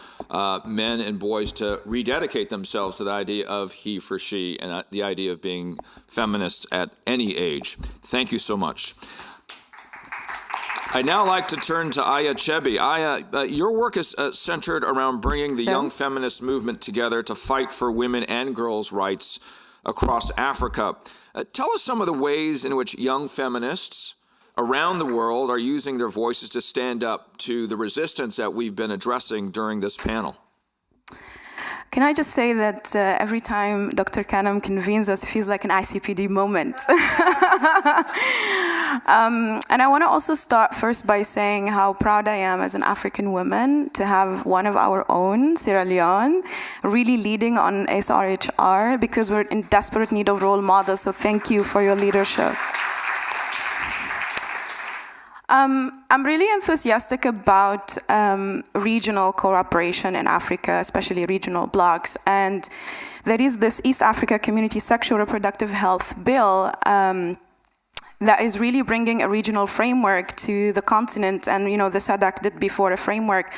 men and boys to rededicate themselves to the idea of He for She and the idea of being feminists at any age. Thank you so much. I'd now like to turn to Aya Chebe. Aya, your work is centered around bringing the young feminist movement together to fight for women and girls' rights across Africa. Tell us some of the ways in which young feminists around the world are using their voices to stand up to the resistance that we've been addressing during this panel. Can I just say that every time Dr. Khanam convenes us, it feels like an ICPD moment. And I want to also start first by saying how proud I am as an African woman to have one of our own, Sierra Leone, really leading on SRHR, because we're in desperate need of role models, so thank you for your leadership. I'm really enthusiastic about regional cooperation in Africa, especially regional blocs. And there is this East Africa Community Sexual Reproductive Health Bill that is really bringing a regional framework to the continent. And, you know, the SADC did before a framework.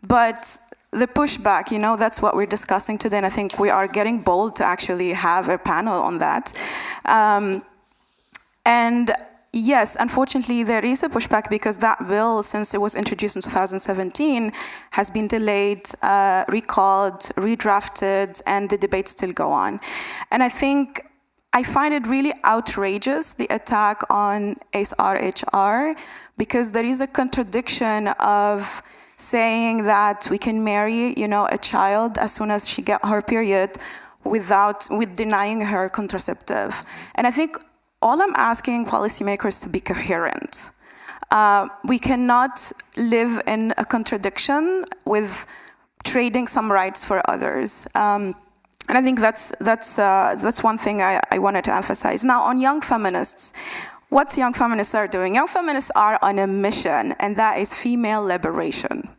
But the pushback, you know, that's what we're discussing today. And I think we are getting bold to actually have a panel on that. And yes, unfortunately, there is a pushback because that bill, since it was introduced in 2017, has been delayed, recalled, redrafted, and the debates still go on. And I find it really outrageous, the attack on SRHR, because there is a contradiction of saying that we can marry, you know, a child as soon as she gets her period with denying her contraceptive. And I think all I'm asking policymakers to be coherent. We cannot live in a contradiction with trading some rights for others. And I think that's one thing I wanted to emphasize. Now, on young feminists, what young feminists are doing? Young feminists are on a mission, and that is female liberation.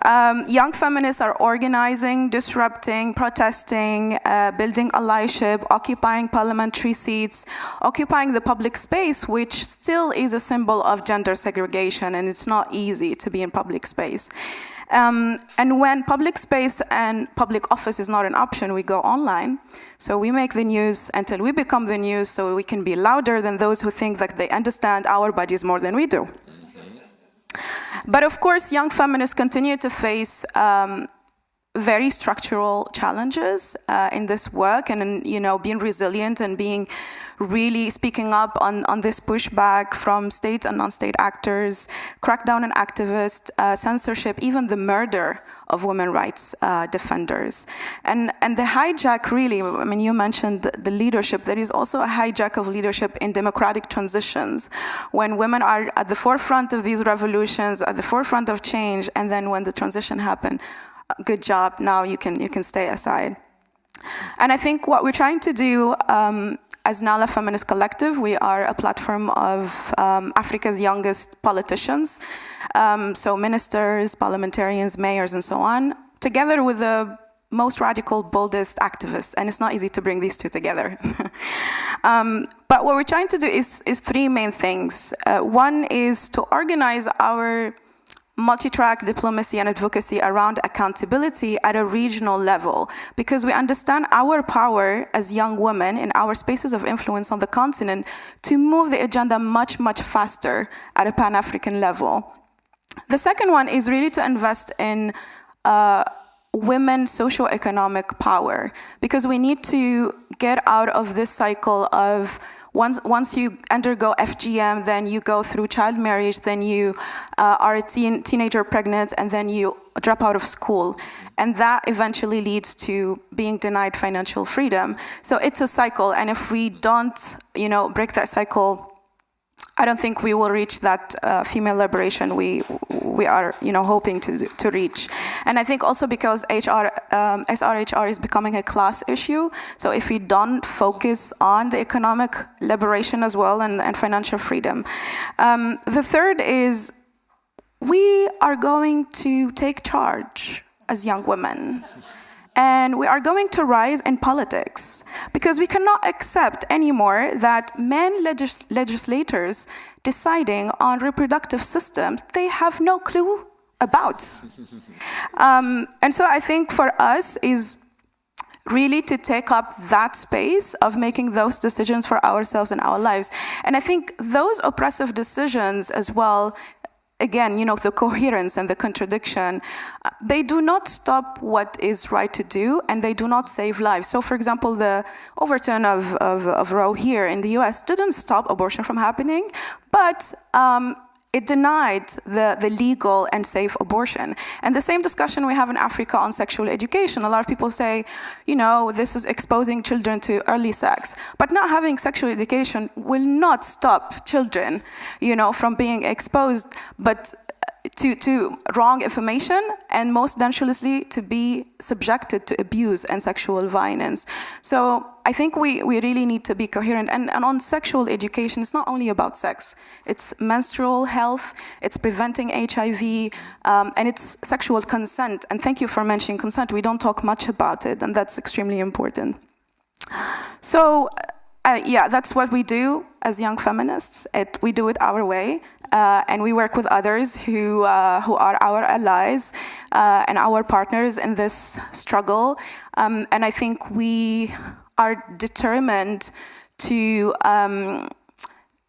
Young feminists are organizing, disrupting, protesting, building allyship, occupying parliamentary seats, occupying the public space, which still is a symbol of gender segregation, and it's not easy to be in public space. And when public space and public office is not an option, we go online. So we make the news until we become the news, so we can be louder than those who think that they understand our bodies more than we do. But of course, young feminists continue to face very structural challenges in this work, and you know, being resilient and being really speaking up on this pushback from state and non-state actors, crackdown on activists, censorship, even the murder of women rights defenders. And the hijack really, I mean, you mentioned the leadership, there is also a hijack of leadership in democratic transitions, when women are at the forefront of these revolutions, at the forefront of change, and then when the transition happens, good job, now you can stay aside. And I think what we're trying to do as Nala Feminist Collective, we are a platform of Africa's youngest politicians, so ministers, parliamentarians, mayors, and so on, together with the most radical, boldest activists, and it's not easy to bring these two together. But what we're trying to do is three main things. One is to organize our multi-track diplomacy and advocacy around accountability at a regional level, because we understand our power as young women in our spaces of influence on the continent to move the agenda much, much faster at a Pan-African level. The second one is really to invest in women's socio-economic power, because we need to get out of this cycle of once you undergo FGM, then you go through child marriage, then you are a teenager pregnant, and then you drop out of school. And that eventually leads to being denied financial freedom. So it's a cycle, and if we don't, you know, break that cycle, I don't think we will reach that female liberation we are, you know, hoping to reach. And I think also because SRHR is becoming a class issue, so if we don't focus on the economic liberation as well and financial freedom. The third is we are going to take charge as young women. and we are going to rise in politics because we cannot accept anymore that men legislators deciding on reproductive systems they have no clue about. And so I think for us is really to take up that space of making those decisions for ourselves and our lives. And I think those oppressive decisions as well, again, you know, the coherence and the contradiction, they do not stop what is right to do, and they do not save lives. So, for example, the overturn of Roe here in the US didn't stop abortion from happening, but it denied the legal and safe abortion. And the same discussion we have in Africa on sexual education. A lot of people say, you know, this is exposing children to early sex. But not having sexual education will not stop children, you know, from being exposed, but to wrong information, and most dangerously to be subjected to abuse and sexual violence. So I think we really need to be coherent. And on sexual education, it's not only about sex. It's menstrual health, it's preventing HIV, and it's sexual consent. And thank you for mentioning consent. We don't talk much about it, and that's extremely important. So yeah, that's what we do as young feminists. We do it our way. And we work with others who are our allies and our partners in this struggle. And I think we are determined to,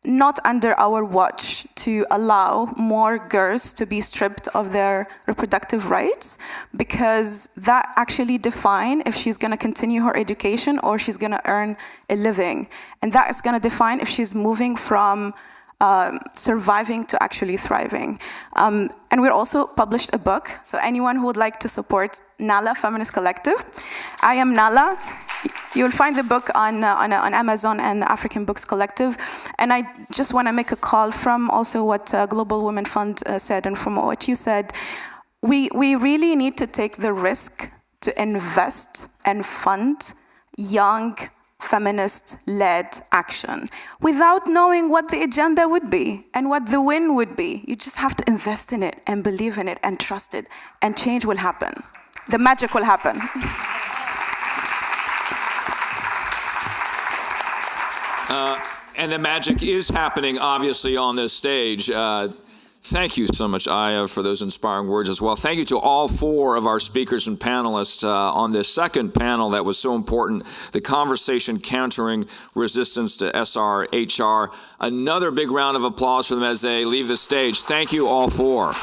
not under our watch, to allow more girls to be stripped of their reproductive rights, because that actually defines if she's going to continue her education or she's going to earn a living. And that is going to define if she's moving from surviving to actually thriving. And we also published a book, so anyone who would like to support Nala Feminist Collective, I am Nala. You'll find the book on Amazon and African Books Collective. And I just want to make a call from also what Global Women Fund said, and from what you said. We really need to take the risk to invest and fund young feminist-led action without knowing what the agenda would be and what the win would be. You just have to invest in it and believe in it and trust it, and change will happen. The magic will happen. And the magic is happening, obviously, on this stage. Thank you so much, Aya, for those inspiring words as well. Thank you to all four of our speakers and panelists on this second panel that was so important, the conversation countering resistance to SRHR. Another big round of applause for them as they leave the stage. Thank you, all four.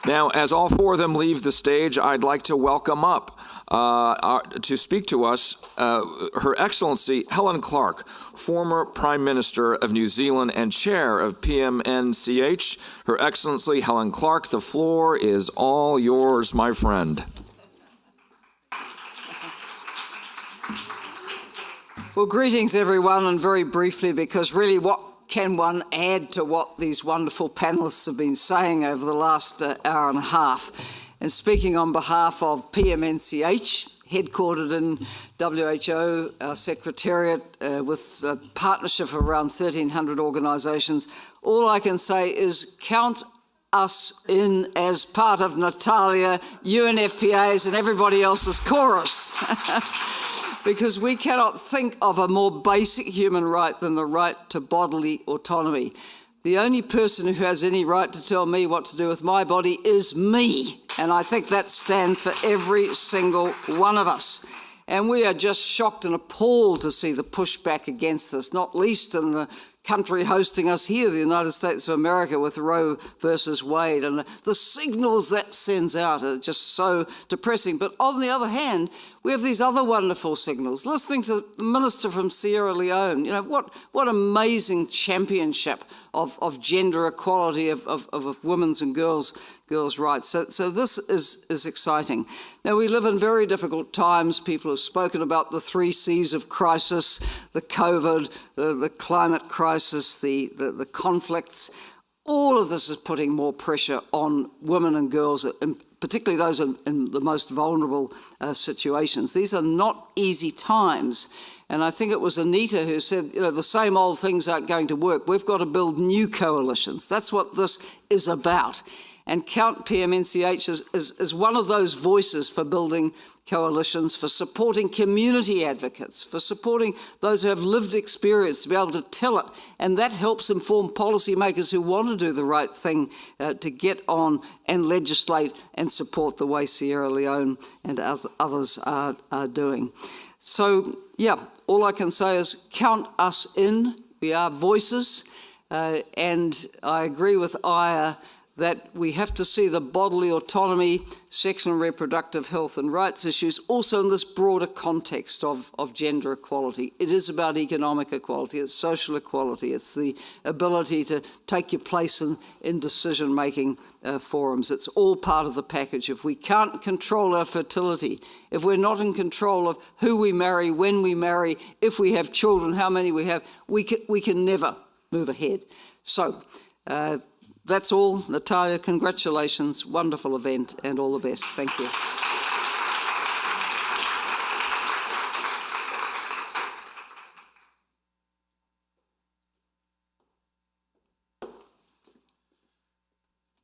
Now, as all four of them leave the stage, I'd like to welcome up to speak to us Her Excellency Helen Clark, former Prime Minister of New Zealand and Chair of PMNCH. Her Excellency Helen Clark, the floor is all yours, my friend. Well, greetings, everyone, and very briefly, because really what can one add to what these wonderful panelists have been saying over the last hour and a half? And speaking on behalf of PMNCH, headquartered in WHO, our secretariat, with a partnership of around 1,300 organisations, all I can say is count us in as part of Natalia, UNFPA's and everybody else's chorus. Because we cannot think of a more basic human right than the right to bodily autonomy. The only person who has any right to tell me what to do with my body is me. And I think that stands for every single one of us. And we are just shocked and appalled to see the pushback against this, not least in the country hosting us here, the United States of America, with Roe versus Wade. And the signals that sends out are just so depressing. But on the other hand, we have these other wonderful signals. Listening to the minister from Sierra Leone, you know, what amazing championship of gender equality, of women's and girls' rights. So this is exciting. Now, we live in very difficult times. People have spoken about the 3 C's of crisis, the COVID, the climate crisis, the conflicts. All of this is putting more pressure on women and girls, and particularly those in the most vulnerable situations. These are not easy times. And I think it was Anita who said, you know, the same old things aren't going to work. We've got to build new coalitions. That's what this is about. and count PMNCH as one of those voices for building coalitions, for supporting community advocates, for supporting those who have lived experience to be able to tell it. And that helps inform policymakers who want to do the right thing to get on and legislate and support the way Sierra Leone and others are doing. So, yeah, all I can say is count us in. We are voices. And I agree with Aya that we have to see the bodily autonomy, sexual and reproductive health and rights issues also in this broader context of gender equality. It is about economic equality, it's social equality, it's the ability to take your place in decision-making forums. It's all part of the package. If we can't control our fertility, if we're not in control of who we marry, when we marry, if we have children, how many we have, we can never move ahead. So, that's all. Natalia, congratulations. Wonderful event and all the best. Thank you.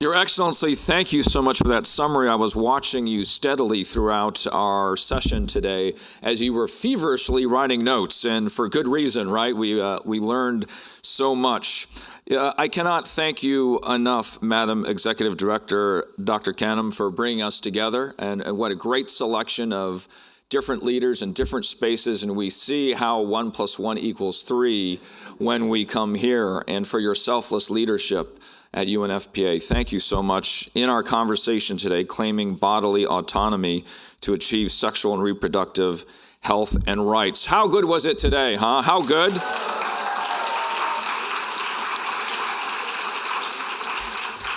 Your Excellency, thank you so much for that summary. I was watching you steadily throughout our session today as you were feverishly writing notes, and for good reason, right? We learned so much. I cannot thank you enough, Madam Executive Director, Dr. Canham, for bringing us together, and what a great selection of different leaders in different spaces, and we see how 1 + 1 = 3 when we come here, and for your selfless leadership at UNFPA. Thank you so much. In our conversation today, claiming bodily autonomy to achieve sexual and reproductive health and rights. How good was it today, huh? How good?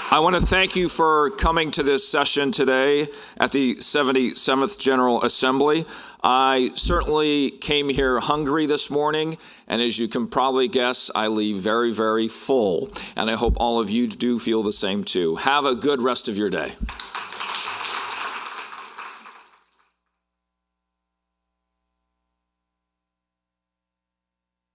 I want to thank you for coming to this session today at the 77th General Assembly. I certainly came here hungry this morning, and as you can probably guess, I leave very, very full. And I hope all of you do feel the same too. Have a good rest of your day.